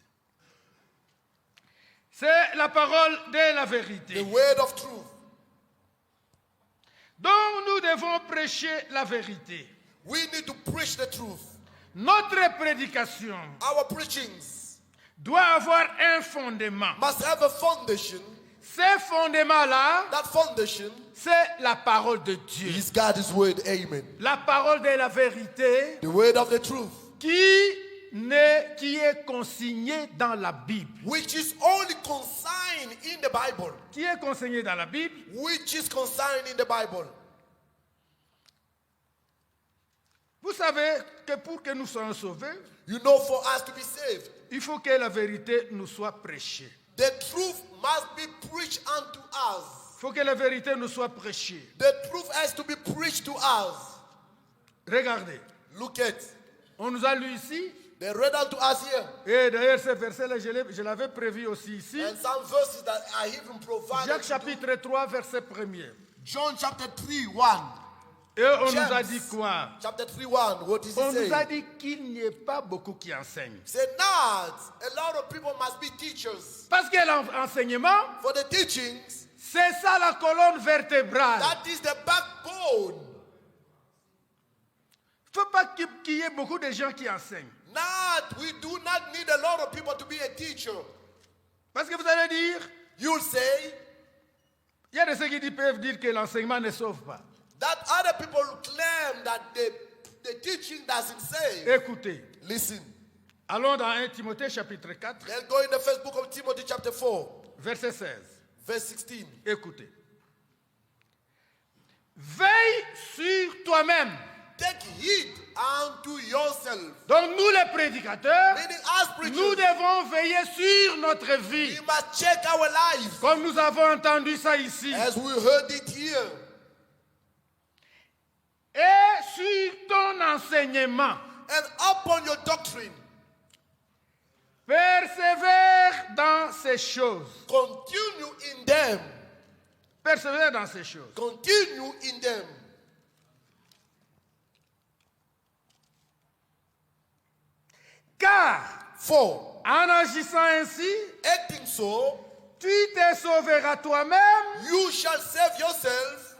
Speaker 3: C'est la parole de la
Speaker 1: The
Speaker 3: vérité.
Speaker 1: word of truth.
Speaker 3: Donc nous devons prêcher la vérité.
Speaker 1: We need to preach the truth.
Speaker 3: Notre prédication
Speaker 1: Our preachings
Speaker 3: doit avoir un fondement.
Speaker 1: must have a foundation.
Speaker 3: Ce fondement-là,
Speaker 1: That foundation
Speaker 3: c'est la parole de Dieu.
Speaker 1: is God's word. Amen.
Speaker 3: La parole de la vérité
Speaker 1: The word of the truth,
Speaker 3: qui est consignée dans la Bible.
Speaker 1: which is only consigned in the Bible.
Speaker 3: Qui est consignée dans la Bible?
Speaker 1: Which is consigned in the Bible.
Speaker 3: Vous savez que pour que nous soyons sauvés,
Speaker 1: You know, for us to be saved,
Speaker 3: il faut que la vérité nous soit prêchée.
Speaker 1: the truth must be preached unto us.
Speaker 3: Il faut que la vérité nous soit prêchée.
Speaker 1: The truth has to be preached to us.
Speaker 3: Regardez,
Speaker 1: Look at.
Speaker 3: on nous a lu ici,
Speaker 1: They read unto us here.
Speaker 3: et d'ailleurs ce verset-là, je l'avais prévu aussi ici.
Speaker 1: And some verses that are even provided.
Speaker 3: Jacques
Speaker 1: to
Speaker 3: chapitre 3, verset 1er.
Speaker 1: John chapter 3, 1.
Speaker 3: Et on nous a
Speaker 1: James
Speaker 3: dit quoi?
Speaker 1: chapter 3, 1. What is
Speaker 3: On
Speaker 1: he
Speaker 3: nous a
Speaker 1: saying?
Speaker 3: dit qu'il n'y ait pas beaucoup qui enseignent.
Speaker 1: Say not. A lot of people must be teachers.
Speaker 3: Parce que l'enseignement,
Speaker 1: For the teachings,
Speaker 3: c'est ça la colonne vertébrale.
Speaker 1: that is the backbone.
Speaker 3: Il ne faut pas qu'il y ait beaucoup de gens qui enseignent.
Speaker 1: We do not need a lot of people to be a teacher.
Speaker 3: Parce que vous allez dire,
Speaker 1: You'll say
Speaker 3: il y a de ceux qui peuvent dire que l'enseignement ne sauve pas.
Speaker 1: that other people claim that the teaching doesn't save.
Speaker 3: Écoutez,
Speaker 1: Listen.
Speaker 3: allons dans 1 Timothée chapitre 4,
Speaker 1: Let's go in the first book of Timothy chapter 4,
Speaker 3: verset 16.
Speaker 1: verse 16.
Speaker 3: Écoutez. Veille sur toi-même.
Speaker 1: Take heed unto yourself.
Speaker 3: Donc nous les prédicateurs,
Speaker 1: Meaning us
Speaker 3: nous
Speaker 1: preachers,
Speaker 3: devons veiller sur notre vie.
Speaker 1: we must check our lives.
Speaker 3: Comme nous avons entendu ça ici.
Speaker 1: As we heard it here.
Speaker 3: Et sur ton enseignement.
Speaker 1: And upon your doctrine,
Speaker 3: Persévère dans ces choses.
Speaker 1: continue in them.
Speaker 3: Persévère dans ces choses.
Speaker 1: Continue in them.
Speaker 3: Car,
Speaker 1: For
Speaker 3: en agissant ainsi,
Speaker 1: acting so,
Speaker 3: tu te sauveras toi-même
Speaker 1: you shall save yourself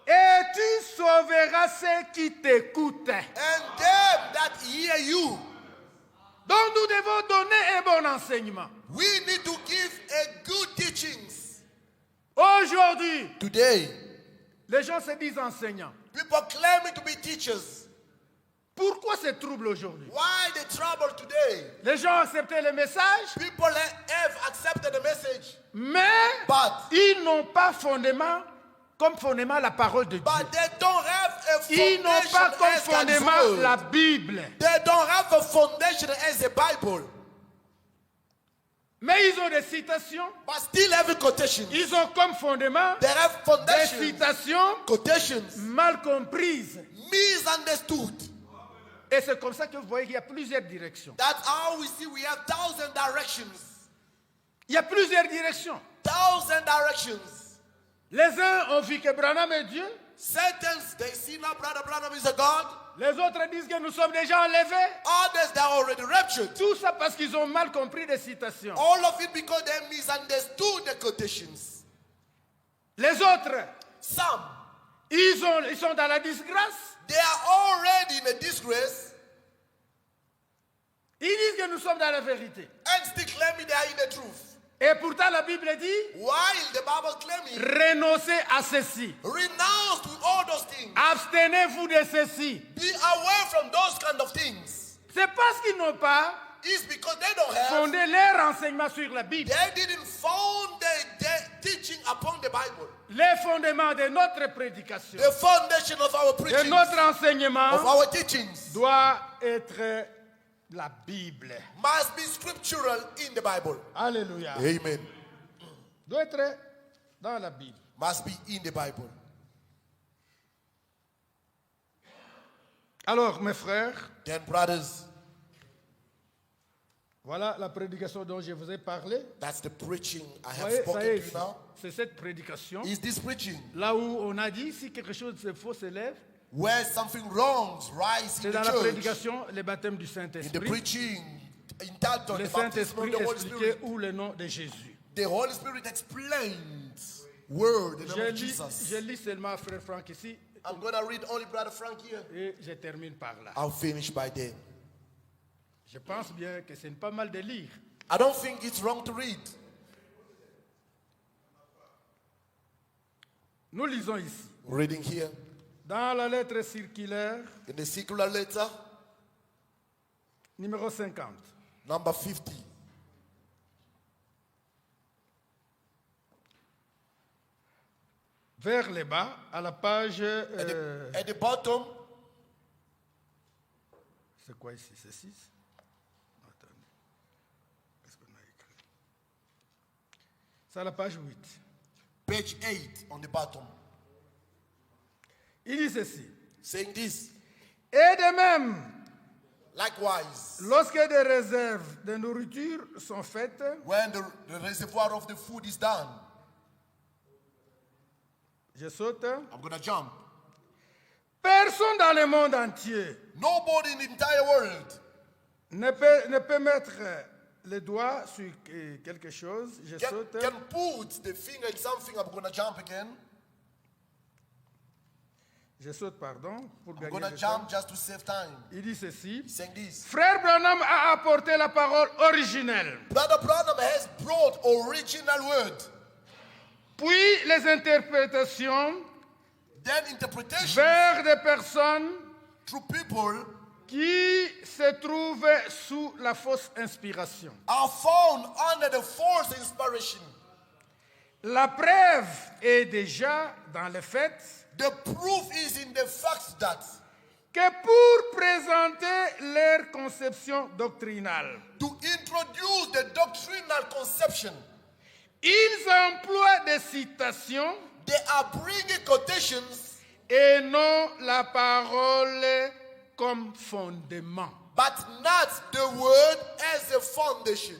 Speaker 3: et tu sauveras ceux qui t'écoutent.
Speaker 1: and them that hear you.
Speaker 3: Donc nous devons donner un bon enseignement.
Speaker 1: We need to give a good teachings.
Speaker 3: Aujourd'hui,
Speaker 1: Today,
Speaker 3: les gens se disent enseignants.
Speaker 1: people claiming to be teachers.
Speaker 3: Pourquoi ce trouble aujourd'hui?
Speaker 1: Why the trouble today?
Speaker 3: Les gens ont accepté le message,
Speaker 1: People have accepted the message,
Speaker 3: mais
Speaker 1: but
Speaker 3: ils n'ont pas fondement comme fondement la parole de Dieu.
Speaker 1: they don't have a
Speaker 3: Ils n'ont
Speaker 1: foundation
Speaker 3: pas comme
Speaker 1: as God's
Speaker 3: fondement
Speaker 1: word.
Speaker 3: la Bible.
Speaker 1: They don't have a foundation as the Bible.
Speaker 3: Mais ils ont des citations.
Speaker 1: But still every quotation,
Speaker 3: Ils ont comme fondement
Speaker 1: they have
Speaker 3: des
Speaker 1: foundations,
Speaker 3: citations
Speaker 1: quotations,
Speaker 3: mal comprises.
Speaker 1: misunderstood.
Speaker 3: Et c'est comme ça que vous voyez qu'il y a plusieurs directions.
Speaker 1: That's how we see we have 1,000 directions.
Speaker 3: Il y a plusieurs directions.
Speaker 1: 1,000 directions.
Speaker 3: Les uns ont vu que Branham est Dieu.
Speaker 1: Sentence, they see now Brother Branham is a God.
Speaker 3: Les autres disent que nous sommes déjà enlevés.
Speaker 1: Others, they are already raptured.
Speaker 3: Tout ça parce qu'ils ont mal compris des citations.
Speaker 1: All of it because they misunderstood the quotations.
Speaker 3: Les autres,
Speaker 1: Some,
Speaker 3: ils sont dans la disgrâce.
Speaker 1: they are already in a disgrace
Speaker 3: Ils disent que nous sommes dans la vérité.
Speaker 1: and still claiming they are in the truth.
Speaker 3: Et pourtant la Bible dit,
Speaker 1: While the Bible claiming,
Speaker 3: renoncez à ceci.
Speaker 1: renounce to all those things.
Speaker 3: Abstenez-vous de ceci.
Speaker 1: Be away from those kind of things.
Speaker 3: C'est parce qu'ils n'ont pas
Speaker 1: It's because they don't have,
Speaker 3: fondé leur enseignement sur la Bible.
Speaker 1: they didn't found their teaching upon the Bible.
Speaker 3: Les fondements de notre prédication,
Speaker 1: The foundation of our
Speaker 3: de
Speaker 1: preaching,
Speaker 3: notre enseignement
Speaker 1: of our teachings,
Speaker 3: doit être la Bible.
Speaker 1: must be scriptural in the Bible.
Speaker 3: Alléluia.
Speaker 1: Amen.
Speaker 3: Doit être dans la Bible.
Speaker 1: Must be in the Bible.
Speaker 3: Alors, mes frères,
Speaker 1: Then, brothers,
Speaker 3: voilà la prédication dont je vous ai parlé.
Speaker 1: that's the preaching I
Speaker 3: Vous
Speaker 1: have
Speaker 3: voyez, ça
Speaker 1: spoken
Speaker 3: y
Speaker 1: to
Speaker 3: est,
Speaker 1: you now.
Speaker 3: c'est cette prédication.
Speaker 1: Is this preaching
Speaker 3: Là où on a dit, si quelque chose de faux s'élève,
Speaker 1: where something wrong rise in
Speaker 3: c'est
Speaker 1: the
Speaker 3: dans la
Speaker 1: church?
Speaker 3: prédication, le baptême du
Speaker 1: In the
Speaker 3: Saint-Esprit.
Speaker 1: preaching, entitled
Speaker 3: Le
Speaker 1: the baptism
Speaker 3: Saint-Esprit
Speaker 1: of the Holy
Speaker 3: expliquait
Speaker 1: Spirit.
Speaker 3: où le nom de Jésus.
Speaker 1: The Holy Spirit explained word, the
Speaker 3: Je
Speaker 1: name of
Speaker 3: lis,
Speaker 1: Jesus.
Speaker 3: je lis seulement Frère Franck ici
Speaker 1: I'm going to read only Brother Frank here.
Speaker 3: et je termine par là.
Speaker 1: I'll finish by then.
Speaker 3: Je pense bien que c'est pas mal de lire.
Speaker 1: I don't think it's wrong to read.
Speaker 3: Nous lisons ici,
Speaker 1: Reading here
Speaker 3: dans la lettre circulaire
Speaker 1: in the circular letter,
Speaker 3: numéro 50.
Speaker 1: number 50.
Speaker 3: Vers le bas, à la page...
Speaker 1: At the bottom,
Speaker 3: c'est quoi ici? C'est 6? Attendez. Qu'est-ce qu'on a écrit? C'est à la page 8.
Speaker 1: page 8 on the bottom,
Speaker 3: Il dit ceci.
Speaker 1: saying this.
Speaker 3: Et de même,
Speaker 1: Likewise,
Speaker 3: lorsque des réserves de nourriture sont faites,
Speaker 1: when the reservoir of the food is done,
Speaker 3: je saute,
Speaker 1: I'm going to jump.
Speaker 3: personne dans le monde entier
Speaker 1: Nobody in the entire world
Speaker 3: ne peut mettre le doigt sur quelque chose. Je saute.
Speaker 1: can put the finger in something. I'm going to jump again.
Speaker 3: Je saute, pardon, pour
Speaker 1: I'm
Speaker 3: gagner
Speaker 1: going to
Speaker 3: le
Speaker 1: jump
Speaker 3: temps.
Speaker 1: just to save time.
Speaker 3: Il dit ceci.
Speaker 1: He's saying this.
Speaker 3: Frère Branham a apporté la parole originelle.
Speaker 1: Brother Branham has brought original word.
Speaker 3: Puis les interprétations
Speaker 1: Then interpretation
Speaker 3: vers des personnes
Speaker 1: through people
Speaker 3: qui se trouvent sous la fausse inspiration.
Speaker 1: are found under the false inspiration.
Speaker 3: La preuve est déjà dans le fait
Speaker 1: The proof is in the fact that
Speaker 3: que pour présenter leur conception doctrinale,
Speaker 1: to introduce the doctrinal conception,
Speaker 3: ils emploient des citations
Speaker 1: they are bringing quotations,
Speaker 3: et non la parole comme fondement.
Speaker 1: but not the word as a foundation.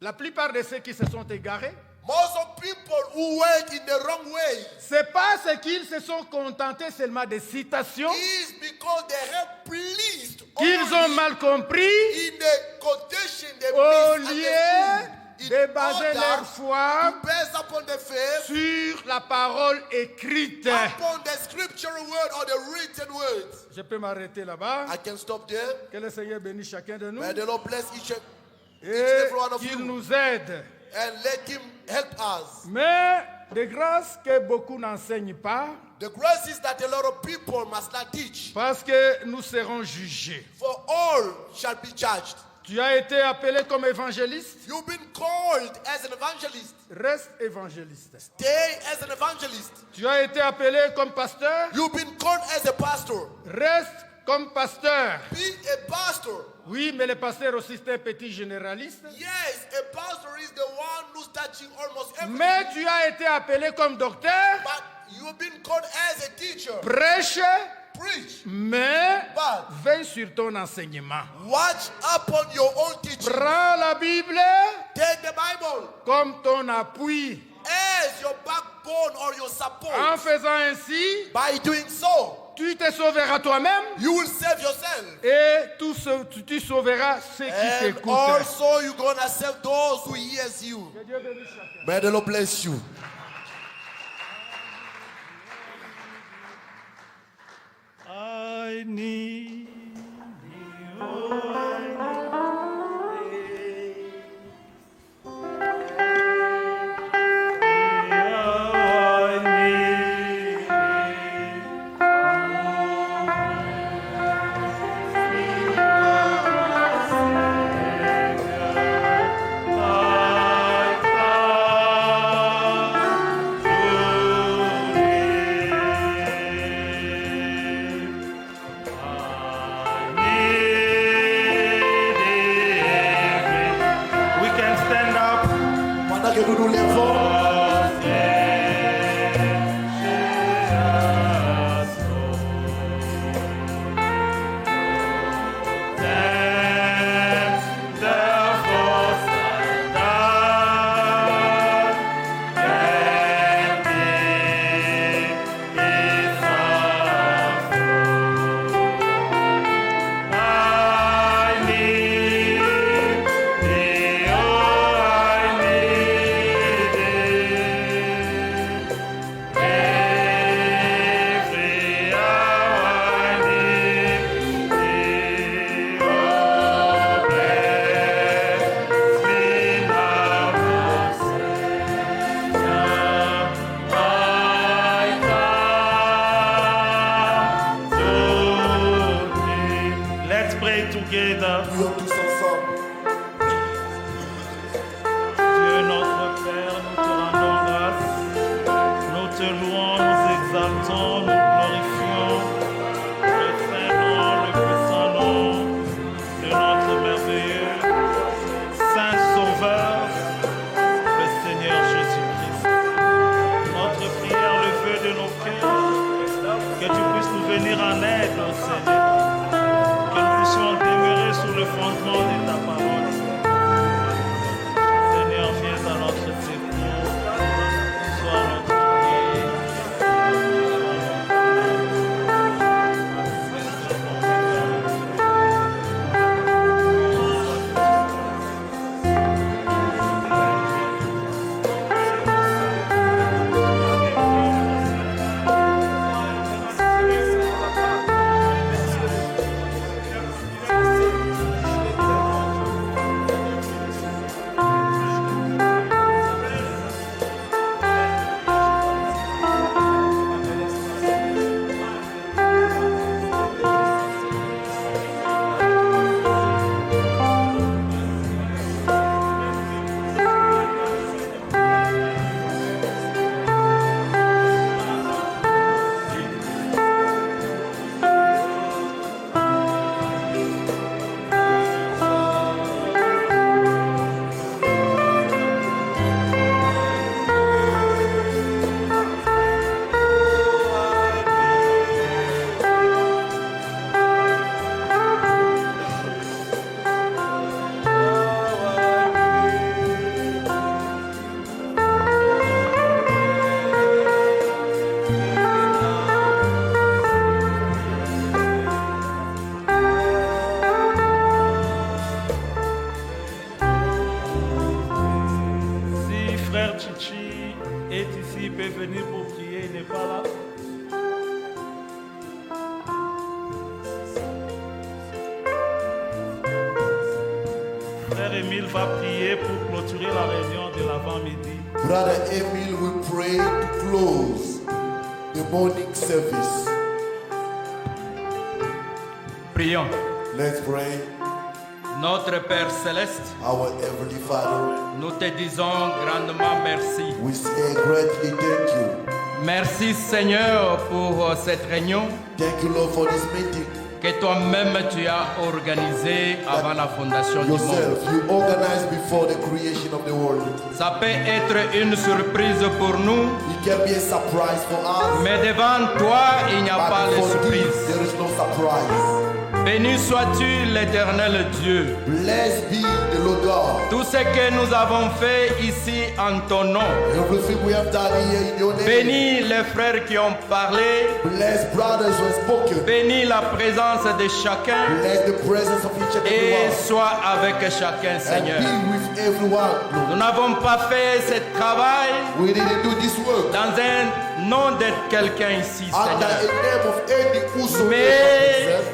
Speaker 3: La plupart de ceux qui se sont égarés,
Speaker 1: Most of people who went in the wrong way
Speaker 3: c'est parce qu'ils se sont contentés seulement des citations
Speaker 1: is because they have pleased
Speaker 3: qu'ils ont
Speaker 1: only
Speaker 3: mal compris
Speaker 1: in the quotation they
Speaker 3: au
Speaker 1: misunderstood.
Speaker 3: lieu de baser leur foi
Speaker 1: to base upon the faith,
Speaker 3: sur la parole écrite.
Speaker 1: upon the scriptural word or the written word.
Speaker 3: Je peux m'arrêter là-bas.
Speaker 1: I can stop there.
Speaker 3: Que le Seigneur bénisse chacun de nous
Speaker 1: May the Lord bless each and
Speaker 3: et
Speaker 1: every one of
Speaker 3: qu'il
Speaker 1: you
Speaker 3: nous aide.
Speaker 1: and let Him help us.
Speaker 3: Mais de grâce que beaucoup n'enseignent pas,
Speaker 1: The grace is that a lot of people must not teach,
Speaker 3: parce que nous serons jugés.
Speaker 1: for all shall be judged.
Speaker 3: Tu as été appelé comme évangéliste,
Speaker 1: You've been called as an evangelist.
Speaker 3: reste évangéliste.
Speaker 1: Stay as an evangelist.
Speaker 3: Tu as été appelé comme pasteur,
Speaker 1: You've been called as a pastor.
Speaker 3: reste comme pasteur.
Speaker 1: Be a pastor.
Speaker 3: Oui, mais le pasteur aussi c'est un petit généraliste.
Speaker 1: Yes, a pastor is the one who's touching almost everything.
Speaker 3: Mais tu as été appelé comme docteur,
Speaker 1: But you've been called as a teacher.
Speaker 3: prêche,
Speaker 1: Preach.
Speaker 3: mais
Speaker 1: But
Speaker 3: veille sur ton enseignement.
Speaker 1: watch upon your own teaching.
Speaker 3: Prends la Bible
Speaker 1: Take the Bible
Speaker 3: comme ton appui.
Speaker 1: as your backbone or your support.
Speaker 3: En faisant ainsi,
Speaker 1: By doing so,
Speaker 3: tu te sauveras toi-même
Speaker 1: you will save yourself.
Speaker 3: et tu sauveras ceux qui
Speaker 1: And
Speaker 3: t'écoutent.
Speaker 1: also you're going to save those who hears you. May the Lord bless you.
Speaker 2: I need you. We can stand up.
Speaker 1: Pendant que nous nous lèvons,
Speaker 2: Let's pray together.
Speaker 1: prions tous ensemble.
Speaker 2: Dieu notre Père, nous te rendons grâce. Nous te louons, nous exaltons, nous glorifions le saint nom, le puissant nom de notre merveilleux Saint Sauveur, le Seigneur Jésus-Christ. Notre prière, le vœu de nos cœurs, que tu puisses nous venir en aide, ô Seigneur. Que nous puissions demeurer sur le fondement de ta parole. Seigneur, viens à notre secours. Sois notre guide. Si frère Chichi est ici, il peut venir pour prier, il n'est pas là. Frère Émile va prier pour clôturer la réunion de l'avant-midi.
Speaker 1: Brother Emil will pray to close the morning service.
Speaker 4: Prions.
Speaker 1: Let's pray.
Speaker 4: Notre Père céleste,
Speaker 1: Our Heavenly Father,
Speaker 4: nous te disons grandement merci.
Speaker 1: we say greatly thank you.
Speaker 4: Merci Seigneur pour cette réunion.
Speaker 1: Thank you, Lord, for this meeting.
Speaker 4: que toi-même tu as organisé avant la fondation du monde.
Speaker 1: yourself, you organized before the creation of the world.
Speaker 4: Ça peut être une surprise pour nous,
Speaker 1: It can be a surprise for us,
Speaker 4: mais devant toi, il n'y a pas
Speaker 1: but
Speaker 4: de
Speaker 1: for thee,
Speaker 4: surprise.
Speaker 1: there is no surprise.
Speaker 4: Béni sois-tu, l'Éternel Dieu.
Speaker 1: Blessed be the Lord God.
Speaker 4: Tout ce que nous avons fait ici en ton nom.
Speaker 1: Everything we have done here in your name.
Speaker 4: Bénis les frères qui ont parlé.
Speaker 1: Bless brothers who have spoken.
Speaker 4: Bénis la présence de chacun.
Speaker 1: Bless the presence of each and
Speaker 4: Et
Speaker 1: every one.
Speaker 4: sois avec chacun,
Speaker 1: And
Speaker 4: Seigneur.
Speaker 1: be with everyone, Lord.
Speaker 4: Nous n'avons pas fait ce travail
Speaker 1: We didn't do this work
Speaker 4: dans un nom de quelqu'un ici,
Speaker 1: under
Speaker 4: Seigneur.
Speaker 1: the name of any whosoever
Speaker 4: Mais-
Speaker 1: says,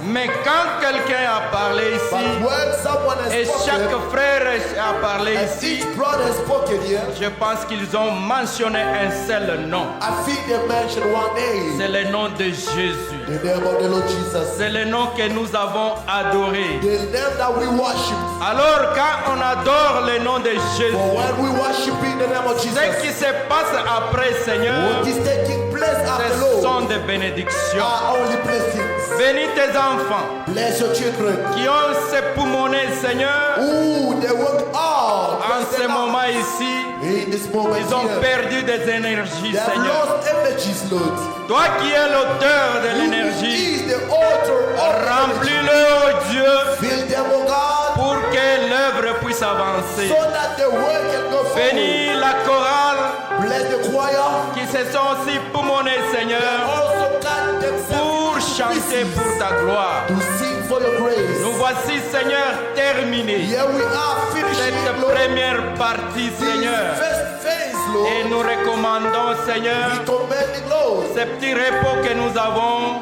Speaker 4: Mais quand quelqu'un a parlé
Speaker 1: but
Speaker 4: ici,
Speaker 1: when someone has
Speaker 4: et
Speaker 1: spoken,
Speaker 4: chaque frère a parlé
Speaker 1: and
Speaker 4: ici,
Speaker 1: each brother has spoken here,
Speaker 4: je pense qu'ils ont mentionné un seul nom.
Speaker 1: I think they mentioned one name,
Speaker 4: C'est le nom de Jésus.
Speaker 1: the name of the Lord Jesus,
Speaker 4: C'est le nom que nous avons adoré.
Speaker 1: the name that we worship.
Speaker 4: Alors quand on adore le nom de Jésus,
Speaker 1: For when we worship in the name of
Speaker 4: ce
Speaker 1: Jesus,
Speaker 4: qui se passe après, Seigneur,
Speaker 1: what is taking place after
Speaker 4: ce sont
Speaker 1: Lord
Speaker 4: des bénédictions.
Speaker 1: are only blessings.
Speaker 4: Bénis tes enfants
Speaker 1: Bless your children.
Speaker 4: qui ont s'époumoné, Seigneur,
Speaker 1: Ooh, they work hard.
Speaker 4: en
Speaker 1: Bless
Speaker 4: ce
Speaker 1: them now.
Speaker 4: moment ici.
Speaker 1: In this moment
Speaker 4: Ils ont
Speaker 1: here,
Speaker 4: perdu des énergies,
Speaker 1: they have
Speaker 4: Seigneur.
Speaker 1: lost energies, Lord.
Speaker 4: Toi qui es l'auteur de
Speaker 1: Who
Speaker 4: l'énergie,
Speaker 1: is the author of energy?
Speaker 4: remplis-le, oh Dieu,
Speaker 1: Fill them, oh God,
Speaker 4: pour que l'œuvre puisse avancer.
Speaker 1: so that the work can go forward.
Speaker 4: Bénis la chorale
Speaker 1: Bless the choir.
Speaker 4: qui se sont aussi poumonés,
Speaker 1: They
Speaker 4: Seigneur,
Speaker 1: also got themselves
Speaker 4: pour chanter pour ta gloire.
Speaker 1: to sing for your grace.
Speaker 4: Nous voici, Seigneur, terminés
Speaker 1: Here we are finishing,
Speaker 4: cette
Speaker 1: Lord.
Speaker 4: première partie,
Speaker 1: This
Speaker 4: Seigneur.
Speaker 1: first phase, Lord.
Speaker 4: Et nous recommandons, Seigneur,
Speaker 1: We commending, Lord.
Speaker 4: ce petit repos que nous avons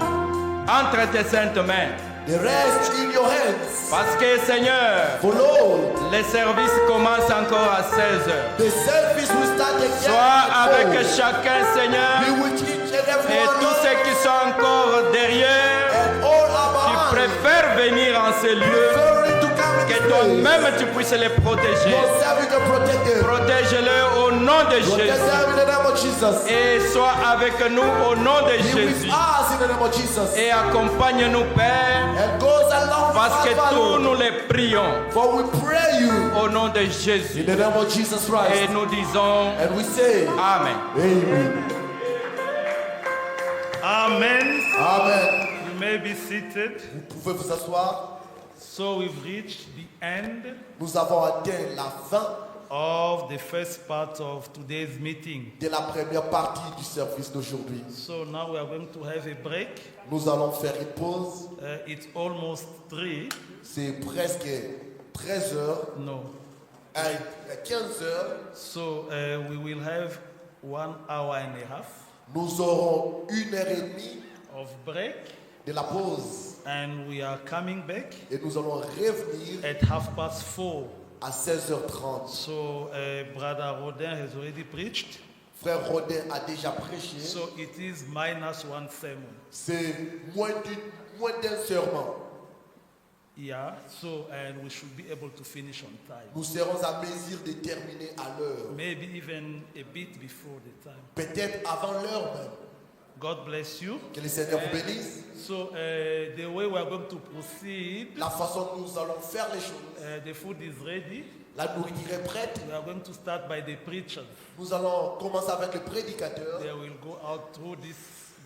Speaker 4: entre tes saintes mains.
Speaker 1: The rest in your hands.
Speaker 4: Parce que, Seigneur,
Speaker 1: For Lord,
Speaker 4: le service commence encore à 16 heures.
Speaker 1: the service will start again.
Speaker 4: Sois avec
Speaker 1: before.
Speaker 4: chacun, Seigneur,
Speaker 1: Be with each and every
Speaker 4: et
Speaker 1: one,
Speaker 4: tous
Speaker 1: Lord.
Speaker 4: ceux qui sont encore derrière,
Speaker 1: And all
Speaker 4: qui
Speaker 1: our
Speaker 4: préfèrent venir en ce lieu,
Speaker 1: preferring to come in
Speaker 4: que
Speaker 1: this
Speaker 4: toi-même
Speaker 1: place.
Speaker 4: tu puisses les protéger.
Speaker 1: Yourself, you can protect them.
Speaker 4: Protège-les au nom de
Speaker 1: Protect
Speaker 4: Jésus.
Speaker 1: them in the name of Jesus.
Speaker 4: Et sois avec nous au nom de
Speaker 1: Be with
Speaker 4: Jésus.
Speaker 1: us in the name of Jesus.
Speaker 4: Et accompagne-nous, Père,
Speaker 1: And goes along
Speaker 4: parce que
Speaker 1: with us,
Speaker 4: tous
Speaker 1: Lord.
Speaker 4: nous les prions
Speaker 1: For we pray you
Speaker 4: au nom de
Speaker 1: in
Speaker 4: Jésus.
Speaker 1: the name of Jesus
Speaker 4: Et
Speaker 1: Christ.
Speaker 4: nous disons
Speaker 1: And we say,
Speaker 4: Amen.
Speaker 1: Amen.
Speaker 2: Amen.
Speaker 1: Amen.
Speaker 2: You may be seated.
Speaker 1: Vous pouvez vous asseoir.
Speaker 2: So we've reached the end
Speaker 1: Nous avons atteint la fin
Speaker 2: of the first part of today's meeting.
Speaker 1: de la première partie du service d'aujourd'hui.
Speaker 2: So now we are going to have a break.
Speaker 1: Nous allons faire une pause.
Speaker 2: It's almost 3.
Speaker 1: C'est presque 13 heures
Speaker 2: No.
Speaker 1: à 15 heures.
Speaker 2: So we will have 1 hour and a half
Speaker 1: Nous aurons 1h30
Speaker 2: of break,
Speaker 1: de la pause.
Speaker 2: and we are coming back
Speaker 1: Et nous allons revenir
Speaker 2: at 4:30.
Speaker 1: à 16h30.
Speaker 2: So Brother Rodin has already preached.
Speaker 1: Frère Rodin a déjà prêché.
Speaker 2: So it is minus 1 sermon.
Speaker 1: C'est moins d'un serment.
Speaker 2: Yeah. So and we should be able to finish on time.
Speaker 1: Nous serons à mesure de terminer à l'heure.
Speaker 2: Maybe even a bit before the time.
Speaker 1: Peut-être avant l'heure même.
Speaker 2: God bless you.
Speaker 1: Que le Seigneur vous bénisse.
Speaker 2: So the way we are going to proceed,
Speaker 1: La façon dont nous allons faire les choses.
Speaker 2: the food is ready.
Speaker 1: La nourriture est prête.
Speaker 2: We are going to start by the preachers.
Speaker 1: Nous allons commencer avec le prédicateur.
Speaker 2: They will go out through this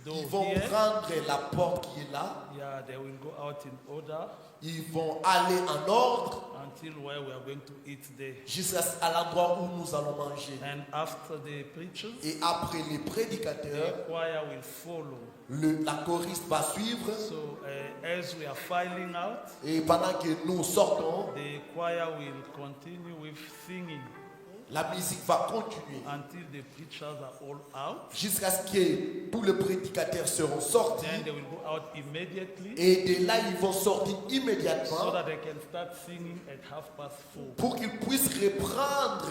Speaker 2: door
Speaker 1: Ils vont
Speaker 2: here.
Speaker 1: prendre la porte qui est là.
Speaker 2: Yeah, they will go out in order
Speaker 1: Ils vont aller en ordre
Speaker 2: until where we are going to eat there.
Speaker 1: jusqu'à l'endroit où nous allons manger.
Speaker 2: And after the preachers,
Speaker 1: Et après les
Speaker 2: the
Speaker 1: prédicateurs,
Speaker 2: choir will follow.
Speaker 1: la choriste va suivre.
Speaker 2: So as we are filing out,
Speaker 1: Et pendant que nous sortons,
Speaker 2: the choir will continue with singing
Speaker 1: la musique va continuer
Speaker 2: until the preachers are all out.
Speaker 1: jusqu'à ce que tous les prédicateurs seront sortis.
Speaker 2: Then they will go out immediately
Speaker 1: Et de là, ils vont sortir
Speaker 2: so
Speaker 1: immédiatement
Speaker 2: that they can start singing at 4:30.
Speaker 1: pour qu'ils puissent reprendre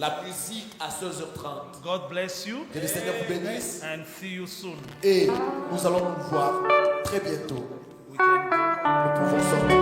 Speaker 1: la musique à 16h30.
Speaker 2: God bless you
Speaker 1: Que le Seigneur vous bénisse.
Speaker 2: and see you soon.
Speaker 1: Et nous allons nous voir très bientôt.
Speaker 2: We can go.
Speaker 1: Nous pouvons sortir.